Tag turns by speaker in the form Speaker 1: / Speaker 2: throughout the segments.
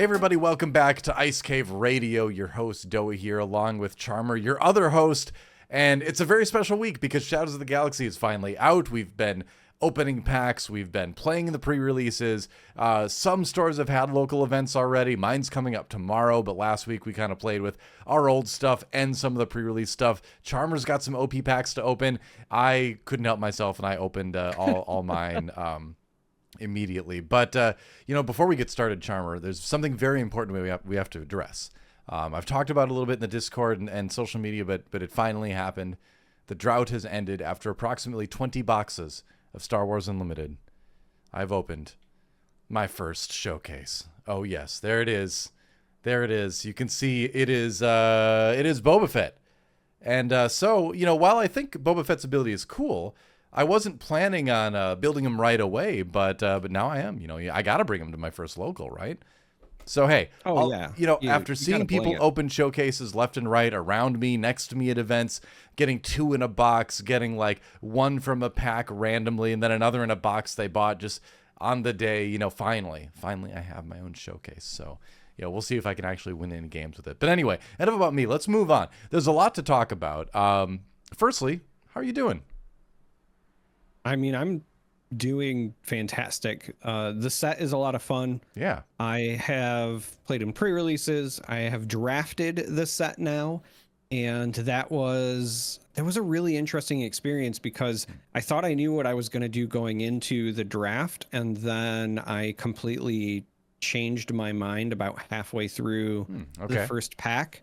Speaker 1: Hey everybody, welcome back to Ice Cave Radio. Your host Doa here, along with CHARM3R, your other host. And it's a very special week because Shadows of the Galaxy is finally out. We've been opening packs, we've been playing the pre-releases. Some stores have had local events already. Mine's coming up tomorrow, but last week we kind of played with our old stuff and some of the pre-release stuff. CHARM3R's got some OP packs to open. I couldn't help myself and I opened all mine immediately. But, before we get started, CHARM3R, there's something very important we have to address. I've talked about it a little bit in the Discord and social media, but it finally happened. The drought has ended after approximately 20 boxes of Star Wars Unlimited. I've opened my first showcase. Oh yes, there it is. There it is. You can see it is Boba Fett. And so, while I think Boba Fett's ability is cool, I wasn't planning on building him right away, but now I am. I got to bring him to my first local, right? So, hey, after seeing people open showcases left and right around me, next to me at events, getting 2 in a box, getting like 1 from a pack randomly, and then another in a box they bought just on the day, finally I have my own showcase. So, we'll see if I can actually win any games with it. But anyway, enough about me. Let's move on. There's a lot to talk about. Firstly, how are you doing?
Speaker 2: I mean, I'm doing fantastic. The set is a lot of fun.
Speaker 1: Yeah.
Speaker 2: I have played in pre-releases. I have drafted the set now, and that was a really interesting experience because I thought I knew what I was going to do going into the draft, and then I completely changed my mind about halfway through the first pack,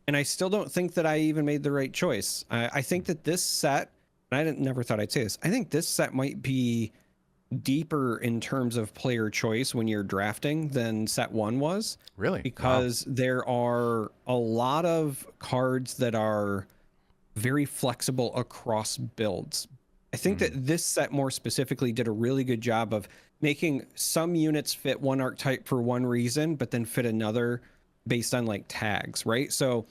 Speaker 2: and I still don't think that I even made the right choice. I think that this set, I never thought I'd say this, I think this set might be deeper in terms of player choice when you're drafting than set 1 was.
Speaker 1: Really?
Speaker 2: Because there are a lot of cards that are very flexible across builds. I think that this set more specifically did a really good job of making some units fit one archetype for one reason, but then fit another based on like tags, right? So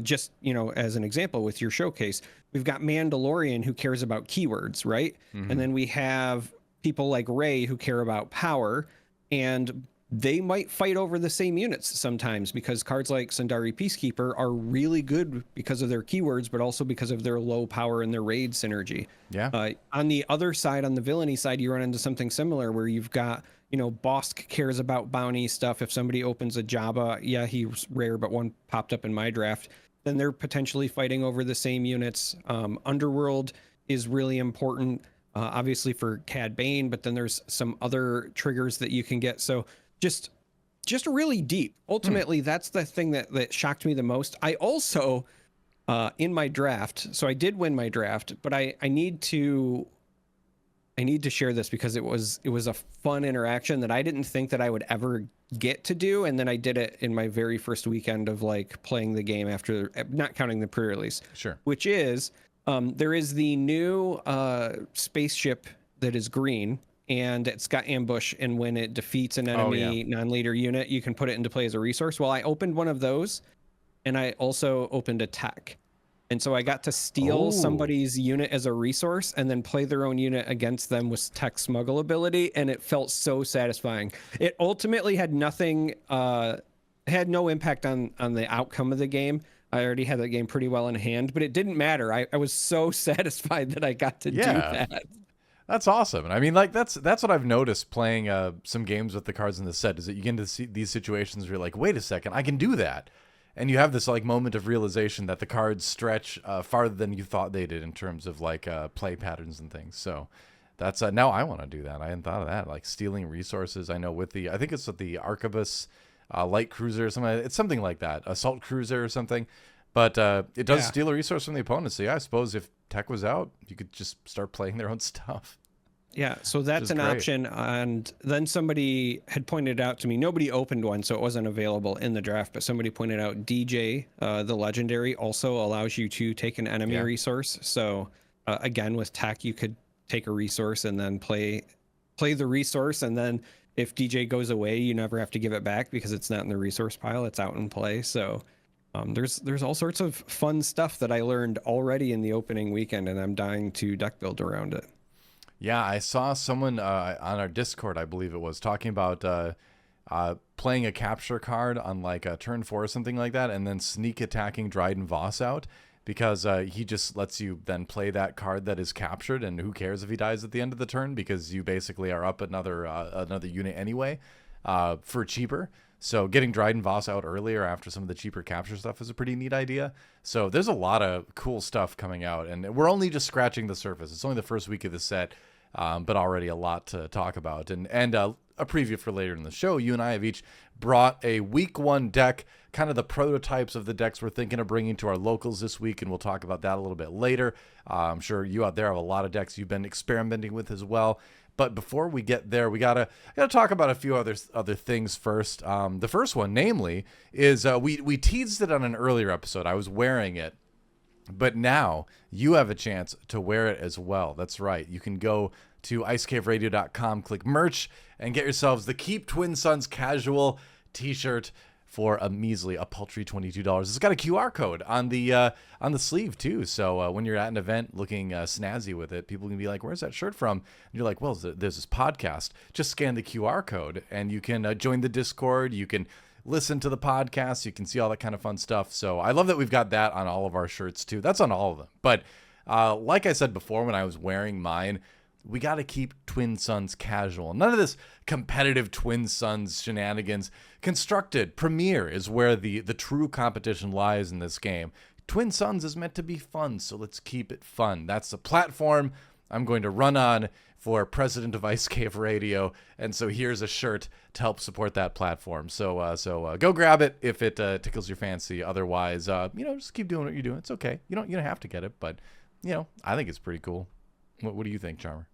Speaker 2: just, as an example with your showcase, we've got Mandalorian who cares about keywords, right? And then we have people like Rey who care about power, and they might fight over the same units sometimes because cards like Sundari Peacekeeper are really good because of their keywords, but also because of their low power and their raid synergy.
Speaker 1: Yeah.
Speaker 2: On the other side, on the villainy side, you run into something similar where you've got, Bosk cares about bounty stuff. If somebody opens a Jabba, yeah, he's rare, but one popped up in my draft, then they're potentially fighting over the same units. Underworld is really important, obviously for Cad Bane, but then there's some other triggers that you can get. So just really deep. Ultimately, that's the thing that shocked me the most. I also, in my draft, so I did win my draft, but I need to share this because it was a fun interaction that I didn't think that I would ever get to do, and then I did it in my very first weekend of like playing the game after, not counting the pre-release.
Speaker 1: Sure.
Speaker 2: Which is there is the new spaceship that is green, and it's got ambush, and when it defeats an enemy non-leader unit, you can put it into play as a resource. Well, I opened one of those, and I also opened a tech. And so I got to steal somebody's unit as a resource and then play their own unit against them with tech smuggle ability, and it felt so satisfying. It ultimately had nothing, had no impact on the outcome of the game. I already had the game pretty well in hand, but it didn't matter. I was so satisfied that I got to do that.
Speaker 1: That's awesome. And I mean, like, that's what I've noticed playing some games with the cards in the set, is that you get into these situations where you're like, wait a second, I can do that. And you have this like moment of realization that the cards stretch farther than you thought they did in terms of like play patterns and things. So that's now I want to do that. I hadn't thought of that, like stealing resources. I know I think it's with the Arquebus light cruiser or something. It's something like that, assault cruiser or something. But it does steal a resource from the opponent. So yeah, I suppose if tech was out, you could just start playing their own stuff.
Speaker 2: Yeah, so that's an option. And then somebody had pointed out to me, nobody opened one, so it wasn't available in the draft, but somebody pointed out DJ, the legendary, also allows you to take an enemy resource. So again, with tech, you could take a resource and then play the resource. And then if DJ goes away, you never have to give it back because it's not in the resource pile, it's out in play. So there's all sorts of fun stuff that I learned already in the opening weekend, and I'm dying to deck build around it. Yeah,
Speaker 1: I saw someone on our Discord, I believe it was, talking about playing a capture card on like a turn 4 or something like that, and then sneak attacking Dryden Voss out, because he just lets you then play that card that is captured, and who cares if he dies at the end of the turn, because you basically are up another unit anyway for cheaper. So getting Dryden Voss out earlier after some of the cheaper capture stuff is a pretty neat idea. So there's a lot of cool stuff coming out, and we're only just scratching the surface. It's only the first week of the set, but already a lot to talk about. And a preview for later in the show, you and I have each brought a week 1 deck, kind of the prototypes of the decks we're thinking of bringing to our locals this week, and we'll talk about that a little bit later. I'm sure you out there have a lot of decks you've been experimenting with as well. But before we get there, we gotta talk about a few other things first. The first one, namely, is we teased it on an earlier episode. I was wearing it, but now you have a chance to wear it as well. That's right. You can go to icecaveradio.com, click merch, and get yourselves the Keep Twin Suns casual t-shirt for a paltry $22. It's got a QR code on the sleeve too. So when you're at an event looking snazzy with it, people can be like, "Where's that shirt from?" And you're like, "Well, there's this podcast." Just scan the QR code, and you can join the Discord. You can listen to the podcast. You can see all that kind of fun stuff. So I love that we've got that on all of our shirts too. That's on all of them. But like I said before, when I was wearing mine, we got to keep Twin Suns casual. None of this competitive Twin Suns shenanigans. Constructed Premier is where the true competition lies in this game. Twin Suns is meant to be fun, so let's keep it fun. That's the platform I'm going to run on for president of Ice Cave Radio, and so here's a shirt to help support that platform. So go grab it if it tickles your fancy. Otherwise, just keep doing what you're doing. It's okay. You don't have to get it, but I think it's pretty cool. What do you think, Charmer?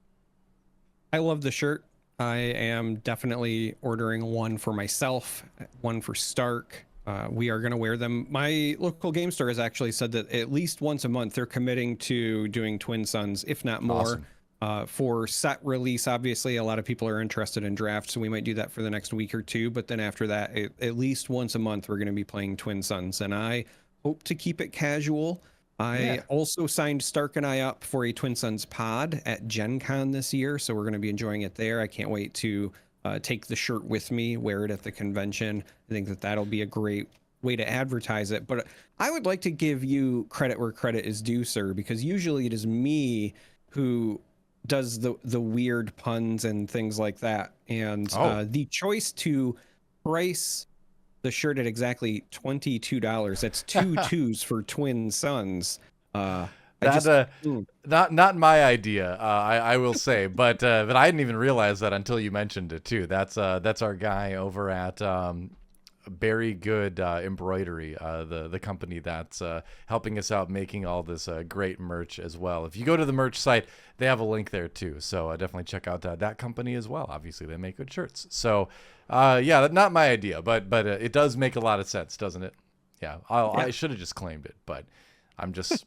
Speaker 2: I love the shirt. I am definitely ordering one for myself, one for Stark. We are going to wear them. My local game store has actually said that at least once a month they're committing to doing Twin Suns, if not more. Awesome. For set release, obviously, a lot of people are interested in drafts, so we might do that for the next week or two. But then after that, at least once a month, we're going to be playing Twin Suns, and I hope to keep it casual. I also signed Stark and I up for a Twin Suns pod at Gen Con this year, so we're going to be enjoying it there. I can't wait to take the shirt with me, wear it at the convention. I think that'll be a great way to advertise it. But I would like to give you credit where credit is due, sir, because usually it is me who does the weird puns and things like that. And the choice to price the shirt at exactly $22. That's 2 twos for Twin Suns.
Speaker 1: Not my idea, I will say, but I didn't even realize that until you mentioned it too. That's our guy over at Very Good Embroidery, the company that's helping us out making all this great merch as well. If you go to the merch site, they have a link there too. So definitely check out that company as well. Obviously, they make good shirts. So not my idea, but it does make a lot of sense, doesn't it? Yeah, I should have just claimed it, but I'm just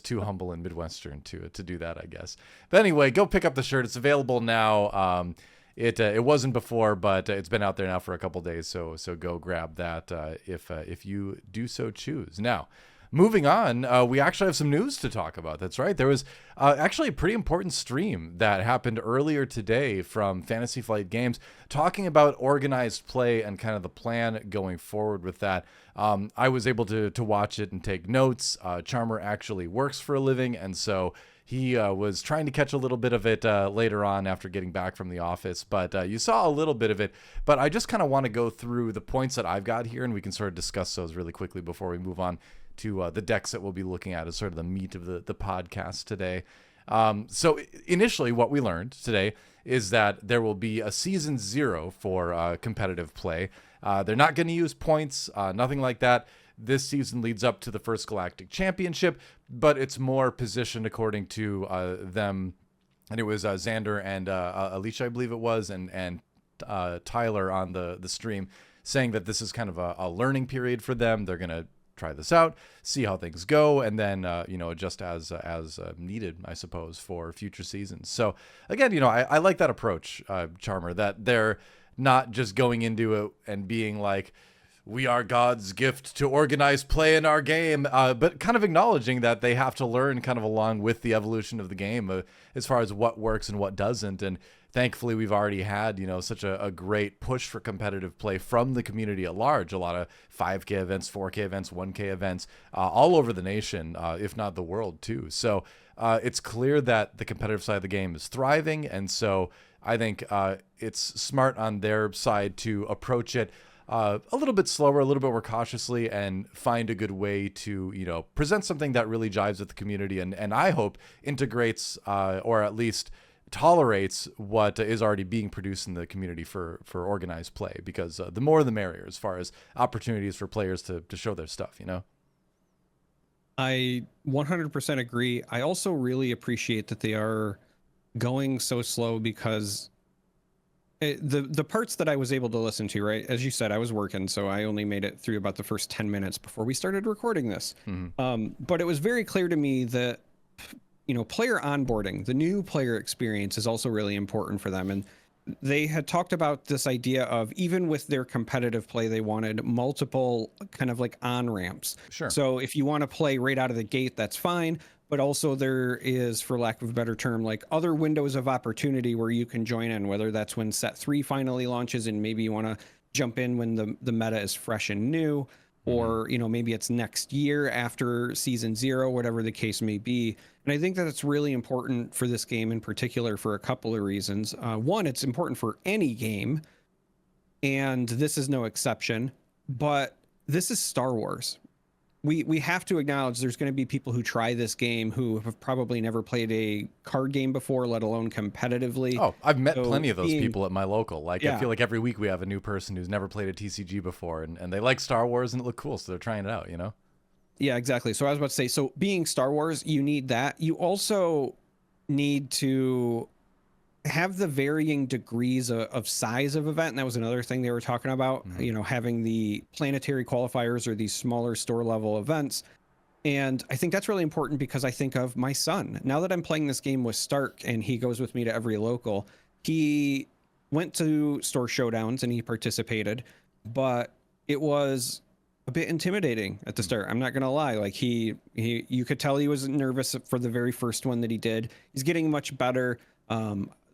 Speaker 1: too humble and Midwestern to do that, I guess. But anyway, go pick up the shirt. It's available now. It wasn't before, but it's been out there now for a couple days. So go grab that if you do so choose. Now, moving on, we actually have some news to talk about. That's right. There was actually a pretty important stream that happened earlier today from Fantasy Flight Games talking about organized play and kind of the plan going forward with that. I was able to watch it and take notes. Charmer actually works for a living, and so he was trying to catch a little bit of it later on after getting back from the office, but you saw a little bit of it. But I just kind of want to go through the points that I've got here, and we can sort of discuss those really quickly before we move on to the decks that we'll be looking at as sort of the meat of the podcast today. So initially, what we learned today is that there will be a season 0 for competitive play. They're not going to use points, nothing like that. This season leads up to the first Galactic Championship, but it's more positioned according to them. And it was Xander and Alicia, I believe it was, and Tyler on the stream saying that this is kind of a learning period for them. They're going to try this out, see how things go, and then adjust as needed, I suppose, for future seasons. So again, I like that approach, Charmer, that they're not just going into it and being like, we are God's gift to organize play in our game, but kind of acknowledging that they have to learn kind of along with the evolution of the game as far as what works and what doesn't. And thankfully we've already had, such a great push for competitive play from the community at large. A lot of 5K events, 4K events, 1K events, all over the nation, if not the world too. So it's clear that the competitive side of the game is thriving. And so I think it's smart on their side to approach it a little bit slower, a little bit more cautiously, and find a good way to, present something that really jives with the community, and I hope integrates or at least tolerates what is already being produced in the community for organized play, because the more the merrier as far as opportunities for players to show their stuff,
Speaker 2: I 100% agree. I also really appreciate that they are going so slow, because the parts that I was able to listen to, right, as you said, I was working, so I only made it through about the first 10 minutes before we started recording this. But it was very clear to me that player onboarding, the new player experience, is also really important for them. And they had talked about this idea of, even with their competitive play, they wanted multiple kind of like on ramps.
Speaker 1: Sure.
Speaker 2: So if you want to play right out of the gate, that's fine. But also there is, for lack of a better term, like other windows of opportunity where you can join in, whether that's when set 3 finally launches and maybe you want to jump in when the meta is fresh and new, or maybe it's next year after season 0, whatever the case may be. And I think that it's really important for this game in particular for a couple of reasons. One, it's important for any game, and this is no exception, but this is Star Wars. We have to acknowledge there's going to be people who try this game who have probably never played a card game before, let alone competitively.
Speaker 1: Oh, I've met plenty of those people at my local. Like, I feel like every week we have a new person who's never played a TCG before, and they like Star Wars and it looked cool, so they're trying it out,
Speaker 2: Yeah, exactly. So I was about to say, so being Star Wars, you need that. You also need to have the varying degrees of size of event, and that was another thing they were talking about. Having the planetary qualifiers or these smaller store level events. And I think that's really important, because I think of my son. Now that I'm playing this game with Stark and he goes with me to every local, he went to store showdowns and he participated, but it was a bit intimidating at the start. I'm not gonna lie. Like you could tell he was nervous for the very first one that he did. He's getting much better.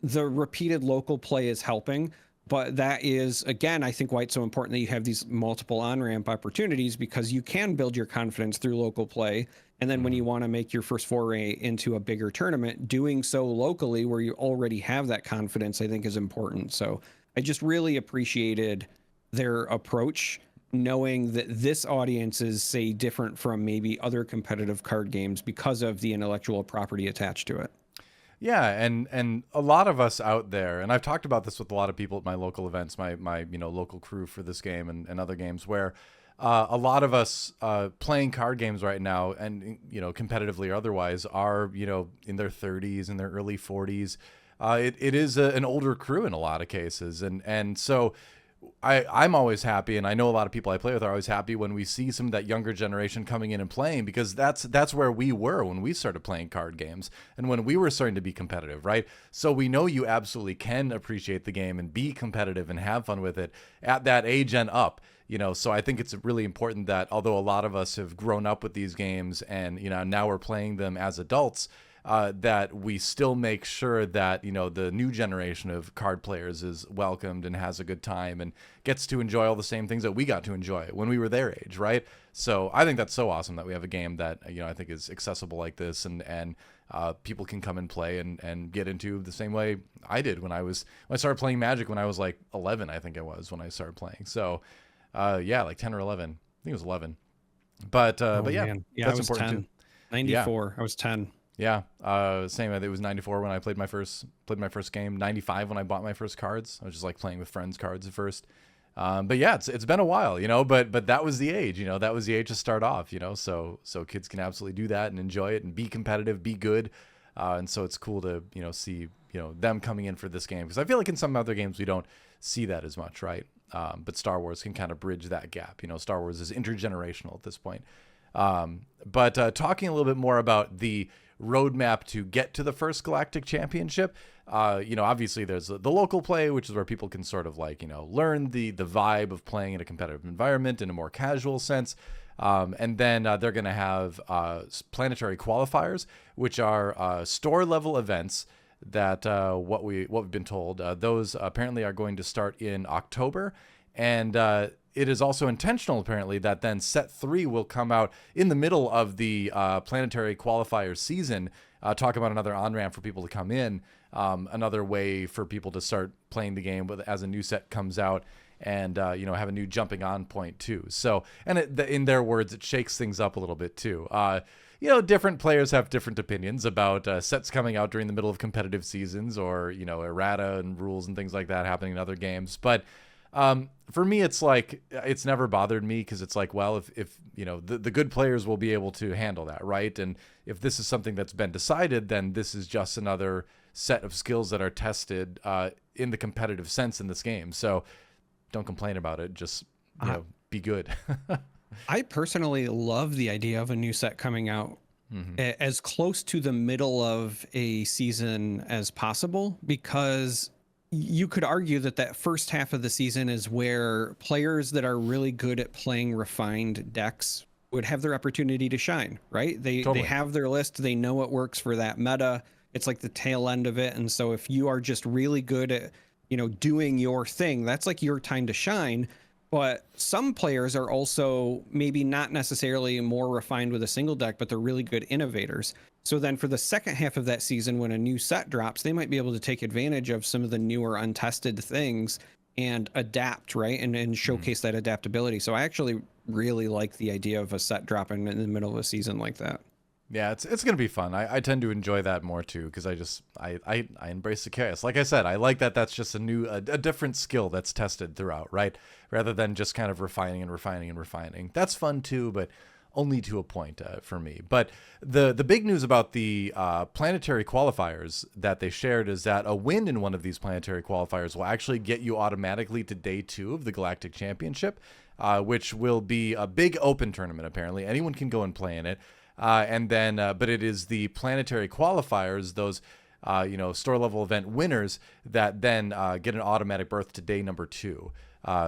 Speaker 2: The repeated local play is helping, but that is, again, I think why it's so important that you have these multiple on-ramp opportunities, because you can build your confidence through local play. And then when you want to make your first foray into a bigger tournament, doing so locally where you already have that confidence, I think is important. So I just really appreciated their approach, knowing that this audience is, say, different from maybe other competitive card games because of the intellectual property attached to it.
Speaker 1: Yeah, and a lot of us out there, and I've talked about this with a lot of people at my local events, my local crew for this game and other games, where a lot of us playing card games right now, and competitively or otherwise, are in their 30s and their early 40s. It is an older crew in a lot of cases, and so I'm always happy, and I know a lot of people I play with are always happy when we see some of that younger generation coming in and playing, because that's where we were when we started playing card games and when we were starting to be competitive, right? So we know you absolutely can appreciate the game and be competitive and have fun with it at that age and up. So I think it's really important that, although a lot of us have grown up with these games and now we're playing them as adults, that we still make sure that the new generation of card players is welcomed and has a good time and gets to enjoy all the same things that we got to enjoy when we were their age, right? So I think that's so awesome that we have a game that I think is accessible like this, and people can come and play and get into the same way I did when I started playing Magic when I was like 11, I think it was when I started playing. So like 10 or 11. I think it was 11. But yeah,
Speaker 2: man. Yeah,
Speaker 1: that's
Speaker 2: I was
Speaker 1: important
Speaker 2: 10.
Speaker 1: too.
Speaker 2: 94.
Speaker 1: Yeah.
Speaker 2: I was 10.
Speaker 1: Yeah, same. It was 94 when I played my first game. 95 when I bought my first cards. I was just like playing with friends' cards at first. But yeah, it's been a while, But that was the age, That was the age to start off, So kids can absolutely do that and enjoy it and be competitive, be good. And so it's cool to see them coming in for this game, because I feel like in some other games we don't see that as much, right? But Star Wars can kind of bridge that gap. Star Wars is intergenerational at this point. But talking a little bit more about the roadmap to get to the first Galactic Championship, obviously there's the local play, which is where people can sort of learn the vibe of playing in a competitive environment in a more casual sense. And then they're going to have planetary qualifiers, which are store level events that what we've been told, those apparently are going to start in October, and it is also intentional apparently that then set 3 will come out in the middle of the planetary qualifier season. Talk about another on-ramp for people to come in, another way for people to start playing the game as a new set comes out, and have a new jumping on point too. So, and in their words, it shakes things up a little bit too. Different players have different opinions about sets coming out during the middle of competitive seasons, or errata and rules and things like that happening in other games. But for me, it's like, it's never bothered me, because it's like, well, if the good players will be able to handle that, right? And if this is something that's been decided, then this is just another set of skills that are tested in the competitive sense in this game. So don't complain about it. Just be good.
Speaker 2: I personally love the idea of a new set coming out as close to the middle of a season as possible, because you could argue that first half of the season is where players that are really good at playing refined decks would have their opportunity to shine, right? They have their list, they know what works for that meta. It's like the tail end of it. And so if you are just really good at, doing your thing, that's like your time to shine. But some players are also maybe not necessarily more refined with a single deck, but they're really good innovators. So then for the second half of that season, when a new set drops, they might be able to take advantage of some of the newer untested things and adapt, right? And showcase that adaptability. So I actually really like the idea of a set dropping in the middle of a season like that.
Speaker 1: Yeah, it's going to be fun. I tend to enjoy that more too, because I embrace the chaos. Like I said, I like that that's just a different skill that's tested throughout, right? Rather than just kind of refining and refining and refining. That's fun too, but only to a point for me. But the big news about the planetary qualifiers that they shared is that a win in one of these planetary qualifiers will actually get you automatically to day 2 of the Galactic Championship, which will be a big open tournament. Apparently, anyone can go and play in it. And then, but it is the planetary qualifiers, those, store level event winners, that then get an automatic berth to day number 2.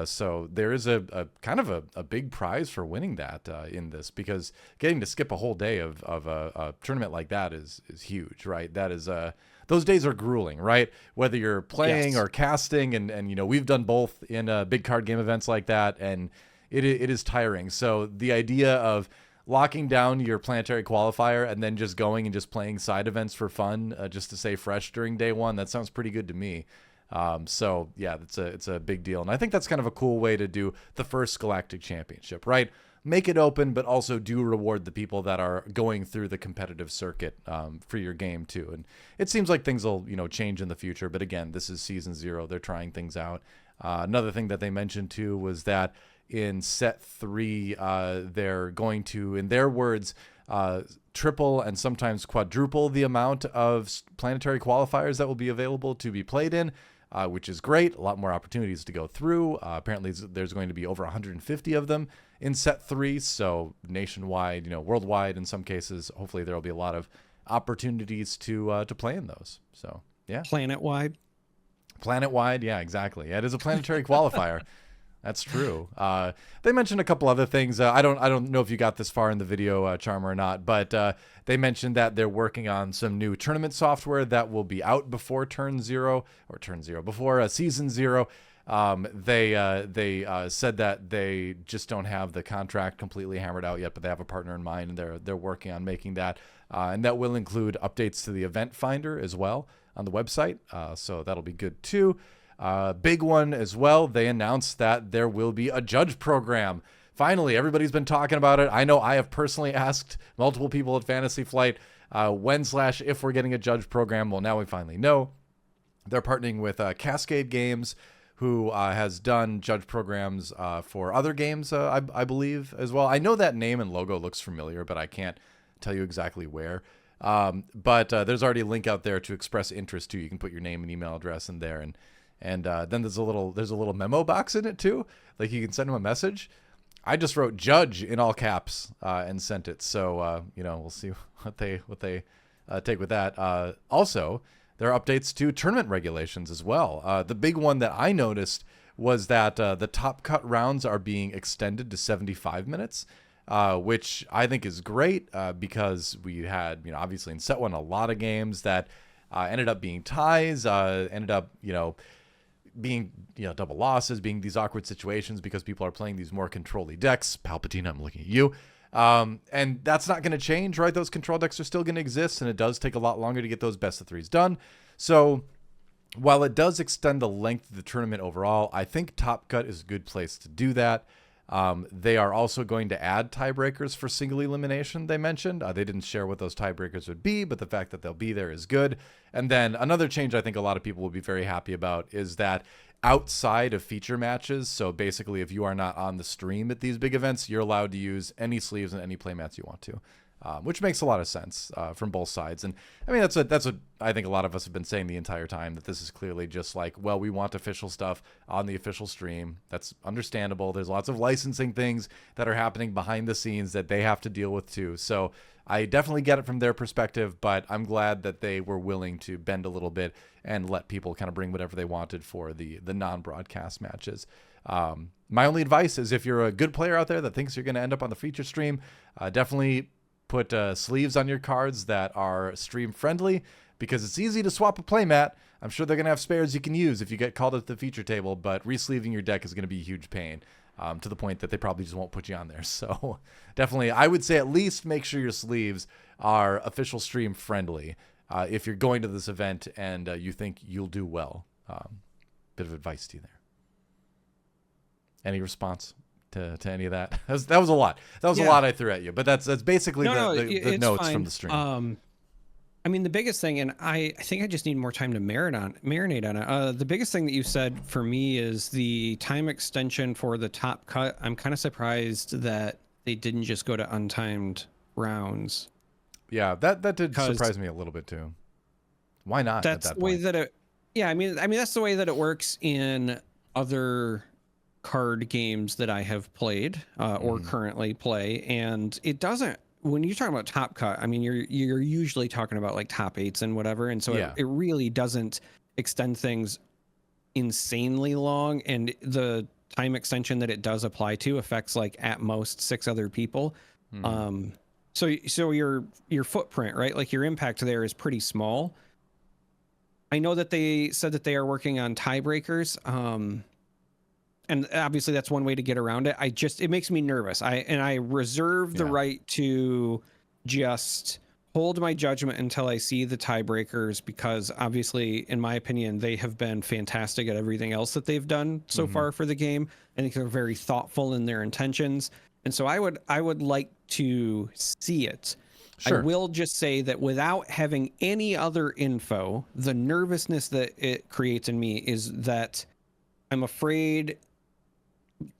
Speaker 1: So there is a kind of a big prize for winning that in this, because getting to skip a whole day of a tournament like that is huge, right? That is those days are grueling, right? Whether you're playing or casting, and we've done both in big card game events like that, and it is tiring. So the idea of locking down your planetary qualifier and then just going and just playing side events for fun, just to stay fresh during day 1, that sounds pretty good to me. So yeah, it's a big deal. And I think that's kind of a cool way to do the first Galactic Championship, right? Make it open, but also do reward the people that are going through the competitive circuit, for your game too. And it seems like things will, change in the future. But again, this is season 0. They're trying things out. Another thing that they mentioned too was that in set 3, they're going to, in their words, triple and sometimes quadruple the amount of planetary qualifiers that will be available to be played in, which is great. A lot more opportunities to go through. Apparently, there's going to be over 150 of them in set 3. So nationwide, worldwide in some cases. Hopefully, there will be a lot of opportunities to play in those. So yeah,
Speaker 2: Planet-wide,
Speaker 1: yeah, exactly. It is a planetary qualifier. That's true. They mentioned a couple other things. I don't know if you got this far in the video, Charmer, or not, but they mentioned that they're working on some new tournament software that will be out before before season 0. They said that they just don't have the contract completely hammered out yet, but they have a partner in mind, and they're working on making that, and that will include updates to the event finder as well on the website. So that'll be good too. Big one as well. They announced that there will be a judge program. Finally, everybody's been talking about it. I know I have personally asked multiple people at Fantasy Flight when/if we're getting a judge program. Well, now we finally know. They're partnering with Cascade Games, who has done judge programs for other games, I believe, as well. I know that name and logo looks familiar, but I can't tell you exactly where. But there's already a link out there to express interest too. You can put your name and email address in there, and then there's a little memo box in it too. Like you can send them a message. I just wrote "judge" in all caps and sent it. So we'll see what they take with that. Also, there are updates to tournament regulations as well. The big one that I noticed was that the top cut rounds are being extended to 75 minutes, which I think is great because we had, obviously in set 1 a lot of games that ended up being ties, ended up, being, double losses, being these awkward situations because people are playing these more control-y decks. Palpatine, I'm looking at you. And that's not going to change, right? Those control decks are still going to exist, and it does take a lot longer to get those best of threes done. So while it does extend the length of the tournament overall, I think Top Cut is a good place to do that. They are also going to add tiebreakers for single elimination, they mentioned. They didn't share what those tiebreakers would be, but the fact that they'll be there is good. And then another change I think a lot of people will be very happy about is that outside of feature matches, so basically if you are not on the stream at these big events, you're allowed to use any sleeves and any playmats you want to. Which makes a lot of sense from both sides. And I mean, that's what I think a lot of us have been saying the entire time, that this is clearly just like, well, we want official stuff on the official stream. That's understandable. There's lots of licensing things that are happening behind the scenes that they have to deal with too. So I definitely get it from their perspective, but I'm glad that they were willing to bend a little bit and let people kind of bring whatever they wanted for the non-broadcast matches. My only advice is if you're a good player out there that thinks you're going to end up on the feature stream, definitely put sleeves on your cards that are stream friendly, because it's easy to swap a playmat. I'm sure they're going to have spares you can use if you get called at the feature table, but resleeving your deck is going to be a huge pain, to the point that they probably just won't put you on there. So definitely, I would say at least make sure your sleeves are official stream friendly if you're going to this event and you think you'll do well. Bit of advice to you there. Any response to any of that? That was a lot. That was a lot I threw at you, but that's basically the notes fine from the stream.
Speaker 2: I mean, the biggest thing, and I think I just need more time to marinate on it. The biggest thing that you said for me is the time extension for the Top Cut. I'm kind of surprised that they didn't just go to untimed rounds.
Speaker 1: Yeah, that did surprise me a little bit too. Why not?
Speaker 2: That's the way that it. Yeah, I mean that's the way that it works in other card games that I have played or currently play, and it doesn't. When you're talking about Top Cut, I mean you're usually talking about like top eights and whatever, and so it really doesn't extend things insanely long, and the time extension that it does apply to affects like at most 6 other people. So your footprint, right, like your impact there is pretty small. I know that they said that they are working on tiebreakers, and obviously that's one way to get around it. It makes me nervous. I reserve the right to just hold my judgment until I see the tiebreakers, because obviously, in my opinion, they have been fantastic at everything else that they've done so far for the game. I think they're very thoughtful in their intentions. And so I would like to see it. Sure. I will just say that without having any other info, the nervousness that it creates in me is that I'm afraid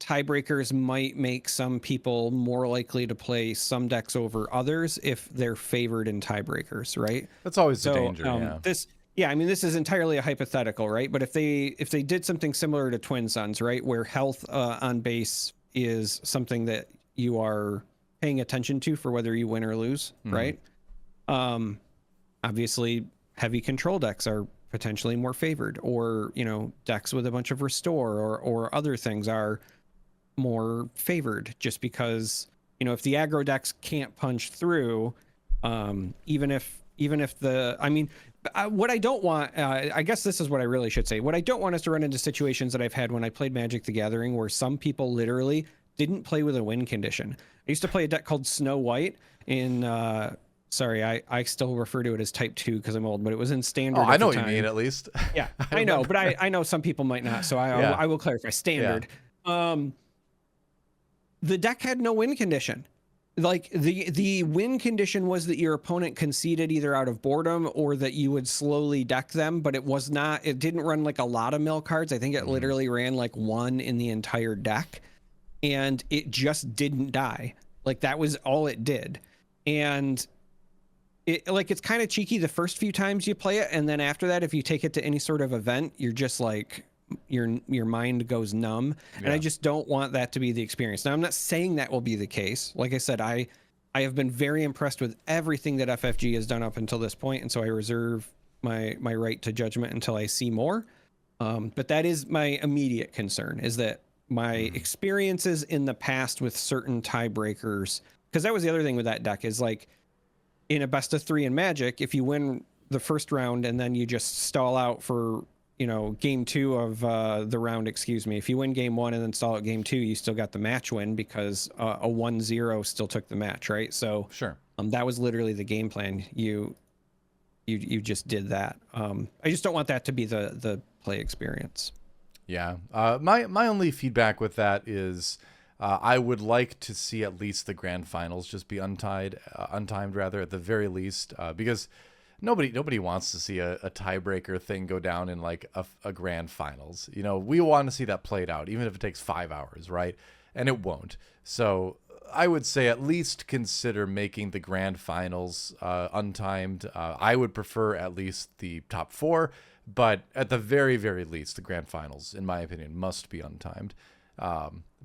Speaker 2: tiebreakers might make some people more likely to play some decks over others if they're favored in tiebreakers, right?
Speaker 1: That's always the danger.
Speaker 2: I mean, this is entirely a hypothetical, right? But if they did something similar to Twin Suns, right, where health on base is something that you are paying attention to for whether you win or lose, right? Obviously, heavy control decks are potentially more favored, or decks with a bunch of restore or other things are more favored, just because if the aggro decks can't punch through, even if what I don't want, I guess this is what I really should say, what I don't want is to run into situations that I've had when I played Magic the Gathering where some people literally didn't play with a win condition. I used to play a deck called Snow White in sorry, I still refer to it as Type 2 because I'm old, but it was in Standard.
Speaker 1: I know what you mean, at least.
Speaker 2: Yeah, I know, but I know some people might not, so I will clarify. Standard. Yeah. The deck had no win condition. Like the win condition was that your opponent conceded either out of boredom or that you would slowly deck them, but it didn't run like a lot of mill cards. I think it literally ran like 1 in the entire deck, and it just didn't die. Like that was all it did. And it's kind of cheeky the first few times you play it, and then after that, if you take it to any sort of event, you're just like your mind goes numb. And I just don't want that to be the experience. Now, I'm not saying that will be the case. Like I said, I have been very impressed with everything that FFG has done up until this point, and so I reserve my right to judgment until I see more. But that is my immediate concern, is that my experiences in the past with certain tiebreakers, because that was the other thing with that deck, is like in a best of 3 in Magic, if you win the first round and then you just stall out for, you know, game 2 of the round, excuse me. If you win game 1 and then stall out game 2, you still got the match win because a 1-0 still took the match, right? So
Speaker 1: Sure.
Speaker 2: that was literally the game plan. You just did that. I just don't want that to be the play experience.
Speaker 1: Yeah. My only feedback with that is I would like to see at least the grand finals just be untimed rather, at the very least, because nobody wants to see a tiebreaker thing go down in like a grand finals. You know, we want to see that played out, even if it takes 5 hours, right? And it won't. So I would say at least consider making the grand finals untimed. I would prefer at least the top 4, but at the very, very least, the grand finals, in my opinion, must be untimed.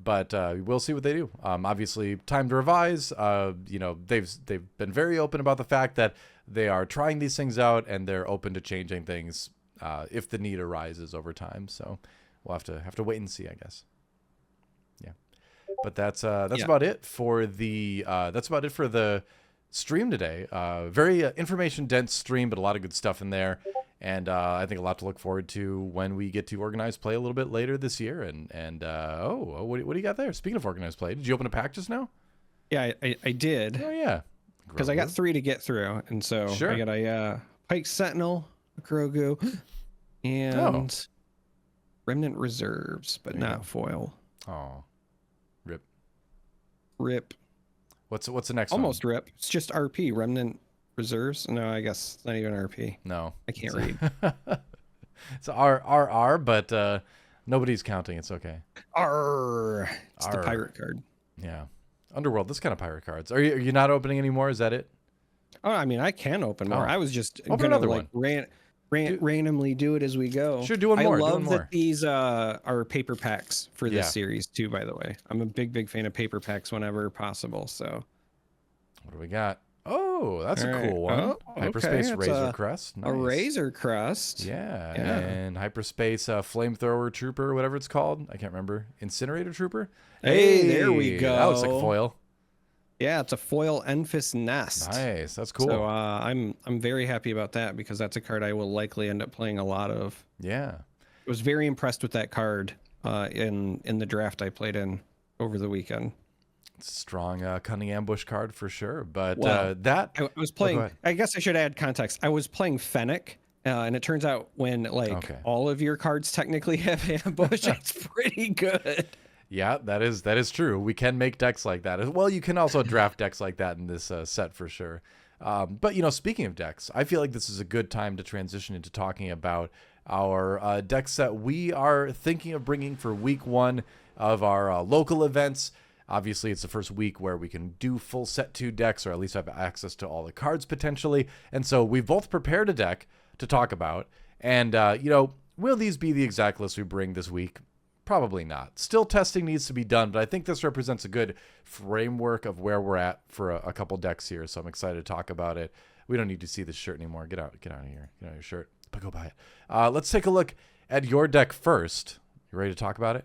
Speaker 1: But we'll see what they do. Obviously, time to revise. You know, they've been very open about the fact that they are trying these things out and they're open to changing things if the need arises over time. So we'll have to wait and see, I guess. Yeah, but that's about it for the stream today. Very information dense stream, but a lot of good stuff in there. And I think a lot to look forward to when we get to organized play a little bit later this year. And what do you got there? Speaking of organized play, did you open a pack just now?
Speaker 2: Yeah, I did.
Speaker 1: Oh, yeah.
Speaker 2: Because I got 3 to get through. And so I got a Pike Sentinel, a Grogu, and Remnant Reserves, but not foil.
Speaker 1: Oh, rip.
Speaker 2: Rip.
Speaker 1: What's the next
Speaker 2: Almost
Speaker 1: one?
Speaker 2: rip. It's just RP, Remnant Reserves. No, I guess it's not even RP.
Speaker 1: No.
Speaker 2: I can't read.
Speaker 1: It's RR, but nobody's counting. It's okay.
Speaker 2: R. It's the pirate card.
Speaker 1: Yeah. Underworld, this kind of pirate cards. Are you not opening anymore? Is that it?
Speaker 2: Oh, I mean, I can open more. I was just
Speaker 1: open another
Speaker 2: like randomly do it as we go.
Speaker 1: Sure, do one more.
Speaker 2: I love that these are paper packs for this series too, by the way. I'm a big fan of paper packs whenever possible. So
Speaker 1: what do we got? Oh, that's a cool one.
Speaker 2: Oh,
Speaker 1: Hyperspace Razor Crest. Nice.
Speaker 2: A Razor Crest.
Speaker 1: Yeah. And Hyperspace Flamethrower Trooper, whatever it's called. I can't remember. Incinerator Trooper?
Speaker 2: Hey, there we go.
Speaker 1: That looks like foil.
Speaker 2: Yeah, it's a foil Enfys Nest.
Speaker 1: Nice. That's cool.
Speaker 2: So I'm very happy about that because that's a card I will likely end up playing a lot of.
Speaker 1: Yeah.
Speaker 2: I was very impressed with that card in the draft I played in over the weekend.
Speaker 1: Strong cunning ambush card for sure, but
Speaker 2: I was playing. I guess I should add context. I was playing Fennec, and it turns out when all of your cards technically have ambush, it's pretty good.
Speaker 1: Yeah, that is true. We can make decks like that. Well, you can also draft decks like that in this set for sure. But you know, speaking of decks, I feel like this is a good time to transition into talking about our deck set we are thinking of bringing for week 1 of our local events. Obviously, it's the first week where we can do full set 2 decks, or at least have access to all the cards potentially. And so we've both prepared a deck to talk about. And, you know, will these be the exact list we bring this week? Probably not. Still testing needs to be done, but I think this represents a good framework of where we're at for a couple decks here. So I'm excited to talk about it. We don't need to see this shirt anymore. Get out of here. Get out of your shirt. But go buy it. Let's take a look at your deck first. You ready to talk about it?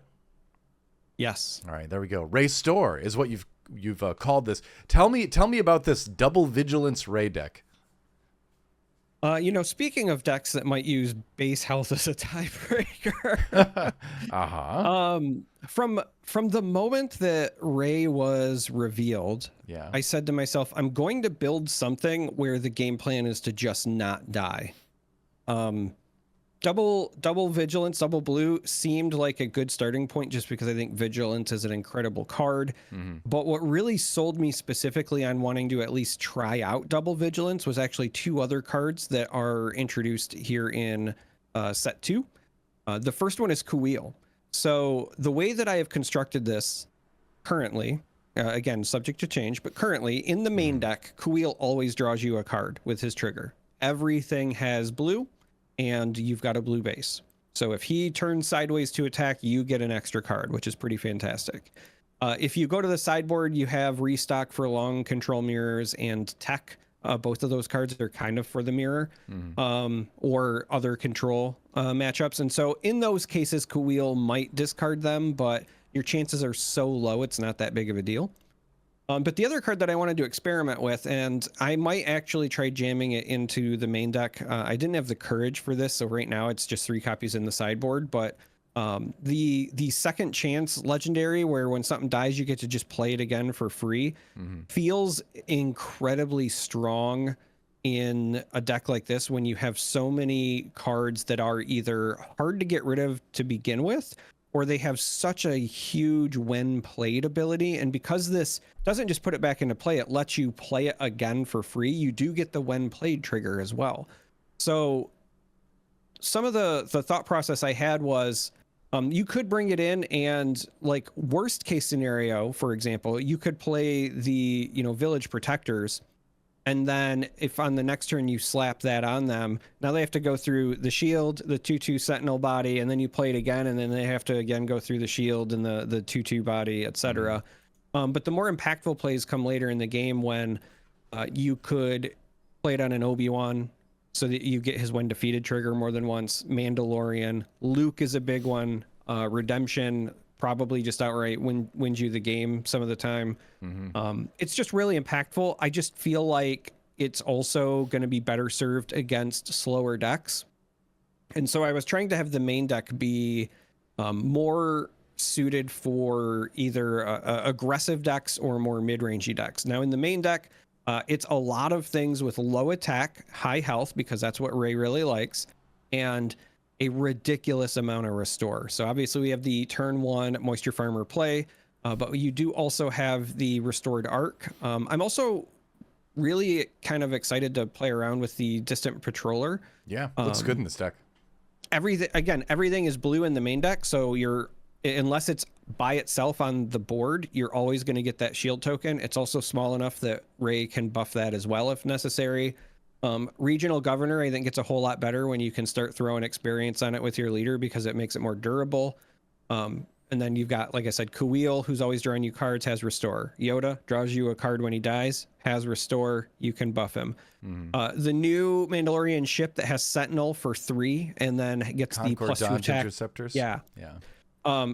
Speaker 2: Yes.
Speaker 1: All right, there we go. Ray Store is what you've called this. Tell me about this double vigilance Ray deck.
Speaker 2: You know, speaking of decks that might use base health as a tiebreaker, from the moment that Ray was revealed, I said to myself, I'm going to build something where the game plan is to just not die. Double vigilance, double blue seemed like a good starting point just because I think vigilance is an incredible card. But what really sold me specifically on wanting to at least try out double vigilance was actually 2 other cards that are introduced here in set 2. The first one is Kuil. So the way that I have constructed this currently, again, subject to change, but currently in the main deck, Kuil always draws you a card with his trigger. Everything has blue, and you've got a blue base. So if he turns sideways to attack, you get an extra card, which is pretty fantastic. If you go to the sideboard, you have restock for long control mirrors and tech. Both of those cards are kind of for the mirror or other control matchups. And so in those cases, Kuil might discard them, but your chances are so low, it's not that big of a deal. But the other card that I wanted to experiment with, and I might actually try jamming it into the main deck. I didn't have the courage for this, so right now it's just 3 copies in the sideboard. But the second chance legendary, where when something dies, you get to just play it again for free, feels incredibly strong in a deck like this when you have so many cards that are either hard to get rid of to begin with, or they have such a huge when played ability. And because this doesn't just put it back into play, it lets you play it again for free. You do get the when played trigger as well. So some of the thought process I had was, you could bring it in and, like, worst case scenario, for example, you could play the, village protectors. And then if on the next turn you slap that on them, now they have to go through the shield, the 2/2 sentinel body, and then you play it again, and then they have to again go through the shield and the 2/2 body, etc. But the more impactful plays come later in the game when you could play it on an Obi-Wan so that you get his when defeated trigger more than once. Mandalorian, Luke is a big one. Redemption probably just outright wins you the game some of the time. It's just really impactful. I just feel like it's also going to be better served against slower decks. And so I was trying to have the main deck be more suited for either aggressive decks or more mid-rangey decks. Now in the main deck, it's a lot of things with low attack, high health, because that's what Ray really likes, and a ridiculous amount of restore. So obviously we have the turn 1 Moisture Farmer play, but you do also have the restored arc. I'm also really kind of excited to play around with the Distant Patroller.
Speaker 1: Yeah, looks good in this deck.
Speaker 2: Everything is blue in the main deck, so unless it's by itself on the board, you're always going to get that shield token. It's also small enough that Ray can buff that as well if necessary. Regional Governor, I think, gets a whole lot better when you can start throwing experience on it with your leader, because it makes it more durable. And then you've got, like I said, Kuiil, who's always drawing you cards, has Restore. Yoda draws you a card when he dies, has Restore. You can buff him. The new Mandalorian ship that has Sentinel for 3 and then gets
Speaker 1: Concord
Speaker 2: the +2
Speaker 1: dodge
Speaker 2: attack.
Speaker 1: interceptors.
Speaker 2: Yeah.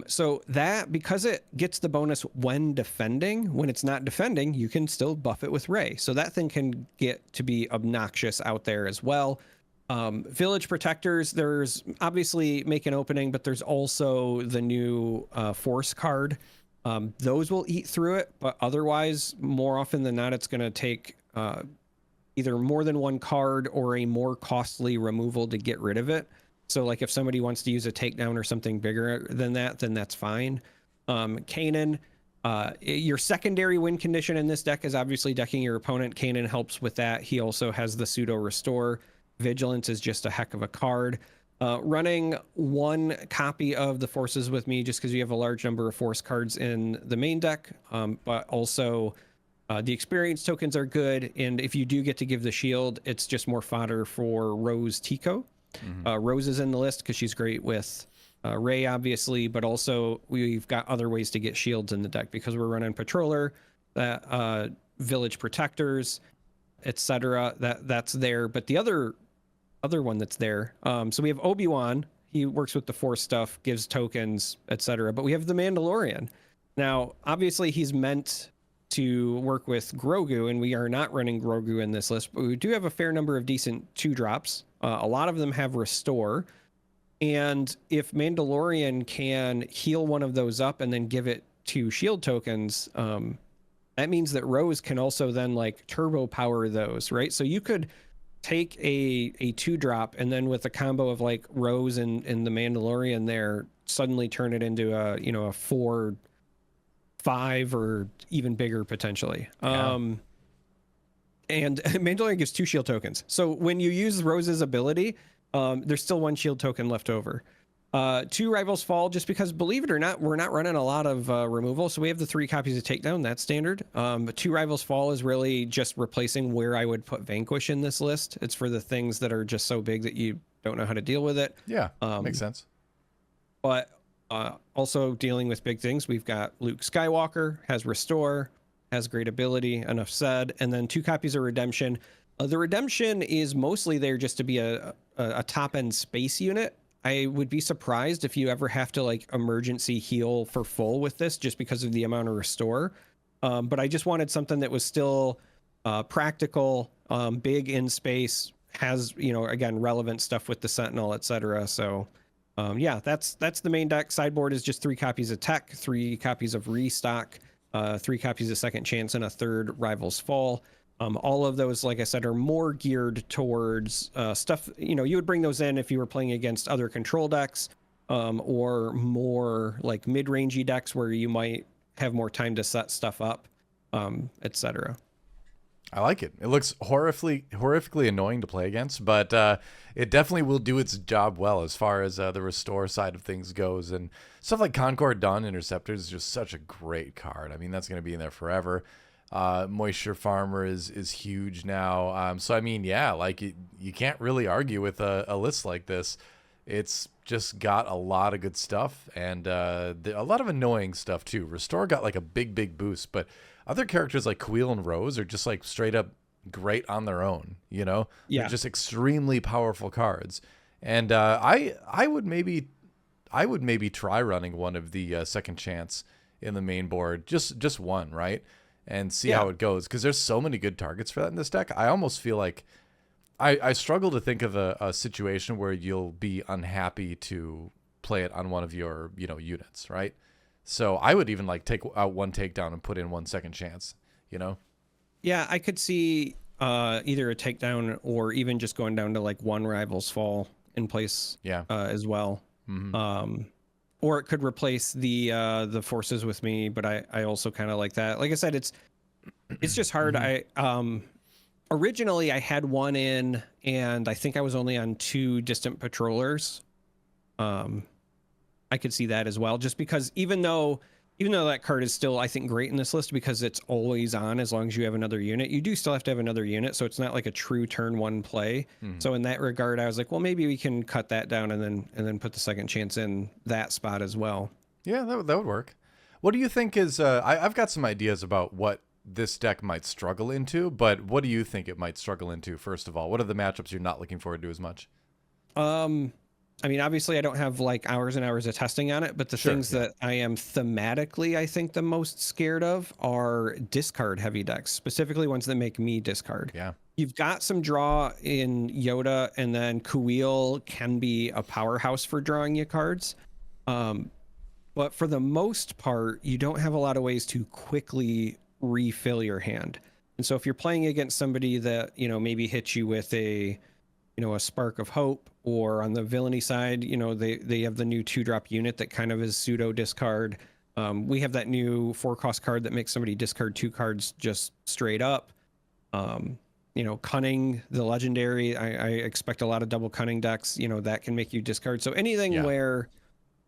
Speaker 2: So that, because it gets the bonus when defending, when it's not defending, you can still buff it with Ray. So that thing can get to be obnoxious out there as well. Village Protectors, there's obviously Make an Opening, but there's also the new Force card. Those will eat through it, but otherwise, more often than not, it's going to take either more than one card or a more costly removal to get rid of it. So like if somebody wants to use a takedown or something bigger than that, then that's fine. Kanan, your secondary win condition in this deck is obviously decking your opponent. Kanan helps with that. He also has the pseudo restore. Vigilance is just a heck of a card. Running 1 copy of the forces with me, just because you have a large number of force cards in the main deck, but also the experience tokens are good. And if you do get to give the shield, it's just more fodder for Rose Tico. Rose is in the list because she's great with Ray, obviously, but also we've got other ways to get shields in the deck because we're running Patroller, Village Protectors, etc. That's there. But the other one that's there, so we have Obi-Wan. He works with the Force stuff, gives tokens, etc. But we have the Mandalorian. Now, obviously, he's meant to work with Grogu, and we are not running Grogu in this list, but we do have a fair number of decent 2-drops. A lot of them have Restore, and if Mandalorian can heal one of those up and then give it 2 shield tokens, that means that Rose can also then like turbo power those, right? So you could take a 2-drop and then with a combo of like Rose and the Mandalorian there, suddenly turn it into a 4-5 or even bigger potentially.
Speaker 1: Yeah.
Speaker 2: And Mandalorian gives 2 shield tokens. So when you use Rose's ability, there's still 1 shield token left over. 2 Rivals Fall, just because, believe it or not, we're not running a lot of removal. So we have the 3 copies of Takedown. That's standard. But 2 Rivals Fall is really just replacing where I would put Vanquish in this list. It's for the things that are just so big that you don't know how to deal with it.
Speaker 1: Yeah, makes sense.
Speaker 2: But also dealing with big things, we've got Luke Skywalker, has Restore, has great ability, enough said, and then 2 copies of Redemption. The Redemption is mostly there just to be a top-end space unit. I would be surprised if you ever have to like emergency heal for full with this, just because of the amount of Restore. But I just wanted something that was still practical, big in space, has, again, relevant stuff with the Sentinel, etc. So yeah, that's the main deck. Sideboard is just 3 copies of Tech, 3 copies of Restock, 3 copies of Second Chance, and a 3rd Rival's Fall. All of those, like I said, are more geared towards stuff, you would bring those in if you were playing against other control decks, or more like mid-rangey decks where you might have more time to set stuff up, etc.
Speaker 1: I like it. It looks horrifically annoying to play against, but it definitely will do its job well as far as the restore side of things goes. And stuff like Concord Dawn Interceptors is just such a great card. I mean, that's going to be in there forever. Moisture Farmer is huge now. So I mean, yeah, like you can't really argue with a list like this. It's just got a lot of good stuff and a lot of annoying stuff too. Restore got like a big boost, but other characters like Queel and Rose are just like straight up great on their own. Yeah, they're just extremely powerful cards. And I would maybe try running one of the Second Chance in the main board, just one, right? And see how it goes, because there's so many good targets for that in this deck. I almost feel like I struggle to think of a situation where you'll be unhappy to play it on one of your units, right? So I would even like take out one takedown and put in 1 Second Chance.
Speaker 2: Yeah, I could see either a takedown or even just going down to like 1 Rival's Fall in place. As well. Mm-hmm. Or it could replace the Forces with Me, but I also kind of like that. Like I said, it's just hard. Mm-hmm. Originally I had 1 in, and I think I was only on 2 Distant Patrollers. I could see that as well, just because even though that card is still, I think, great in this list because it's always on as long as you have another unit, you do still have to have another unit, so it's not like a true turn 1 play. Mm-hmm. So in that regard, I was like, well, maybe we can cut that down and then put the Second Chance in that spot as well.
Speaker 1: Yeah, that would work. What do you think is I've got some ideas about what this deck might struggle into, but what do you think it might struggle into, first of all? What are the matchups you're not looking forward to as much?
Speaker 2: I mean, obviously I don't have like hours and hours of testing on it, but the things that I am thematically, I think, the most scared of are discard heavy decks, specifically ones that make me discard.
Speaker 1: Yeah.
Speaker 2: You've got some draw in Yoda, and then Queel can be a powerhouse for drawing you cards. But for the most part, you don't have a lot of ways to quickly refill your hand. And so if you're playing against somebody that, maybe hits you with a Spark of Hope, or on the villainy side, they have the new 2-drop unit that kind of is pseudo discard. We have that new 4-cost card that makes somebody discard 2 cards just straight up. Cunning, the legendary, I expect a lot of double cunning decks, that can make you discard. So anything where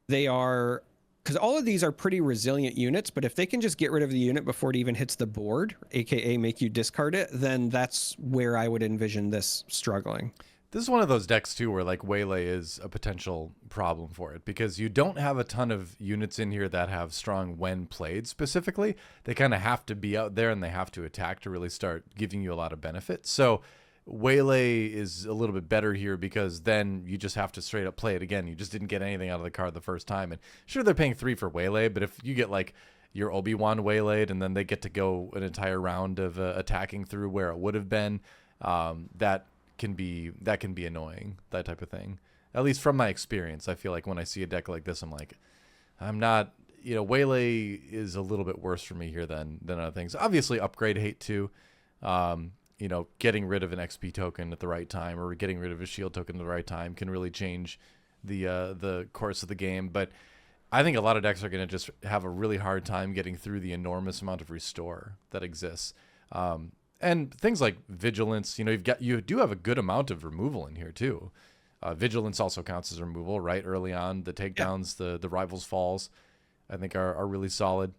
Speaker 2: they are, because all of these are pretty resilient units, but if they can just get rid of the unit before it even hits the board, aka make you discard it, then that's where I would envision this struggling.
Speaker 1: This is one of those decks too where like Waylay is a potential problem for it, because you don't have a ton of units in here that have strong when played specifically. They kind of have to be out there and they have to attack to really start giving you a lot of benefit. So Waylay is a little bit better here because then you just have to straight up play it again. You just didn't get anything out of the card the first time. And sure, they're paying 3 for Waylay, but if you get like your Obi-Wan waylaid and then they get to go an entire round of attacking through where it would have been, that can be annoying, that type of thing. At least from my experience, I feel like when I see a deck like this, I'm like, I'm not, Waylay is a little bit worse for me here than other things. Obviously, upgrade hate too. Getting rid of an XP token at the right time or getting rid of a shield token at the right time can really change the course of the game. But I think a lot of decks are going to just have a really hard time getting through the enormous amount of restore that exists. And things like Vigilance, you do have a good amount of removal in here too. Vigilance also counts as removal, right? Early on, the takedowns, the Rivals Falls, I think are really solid.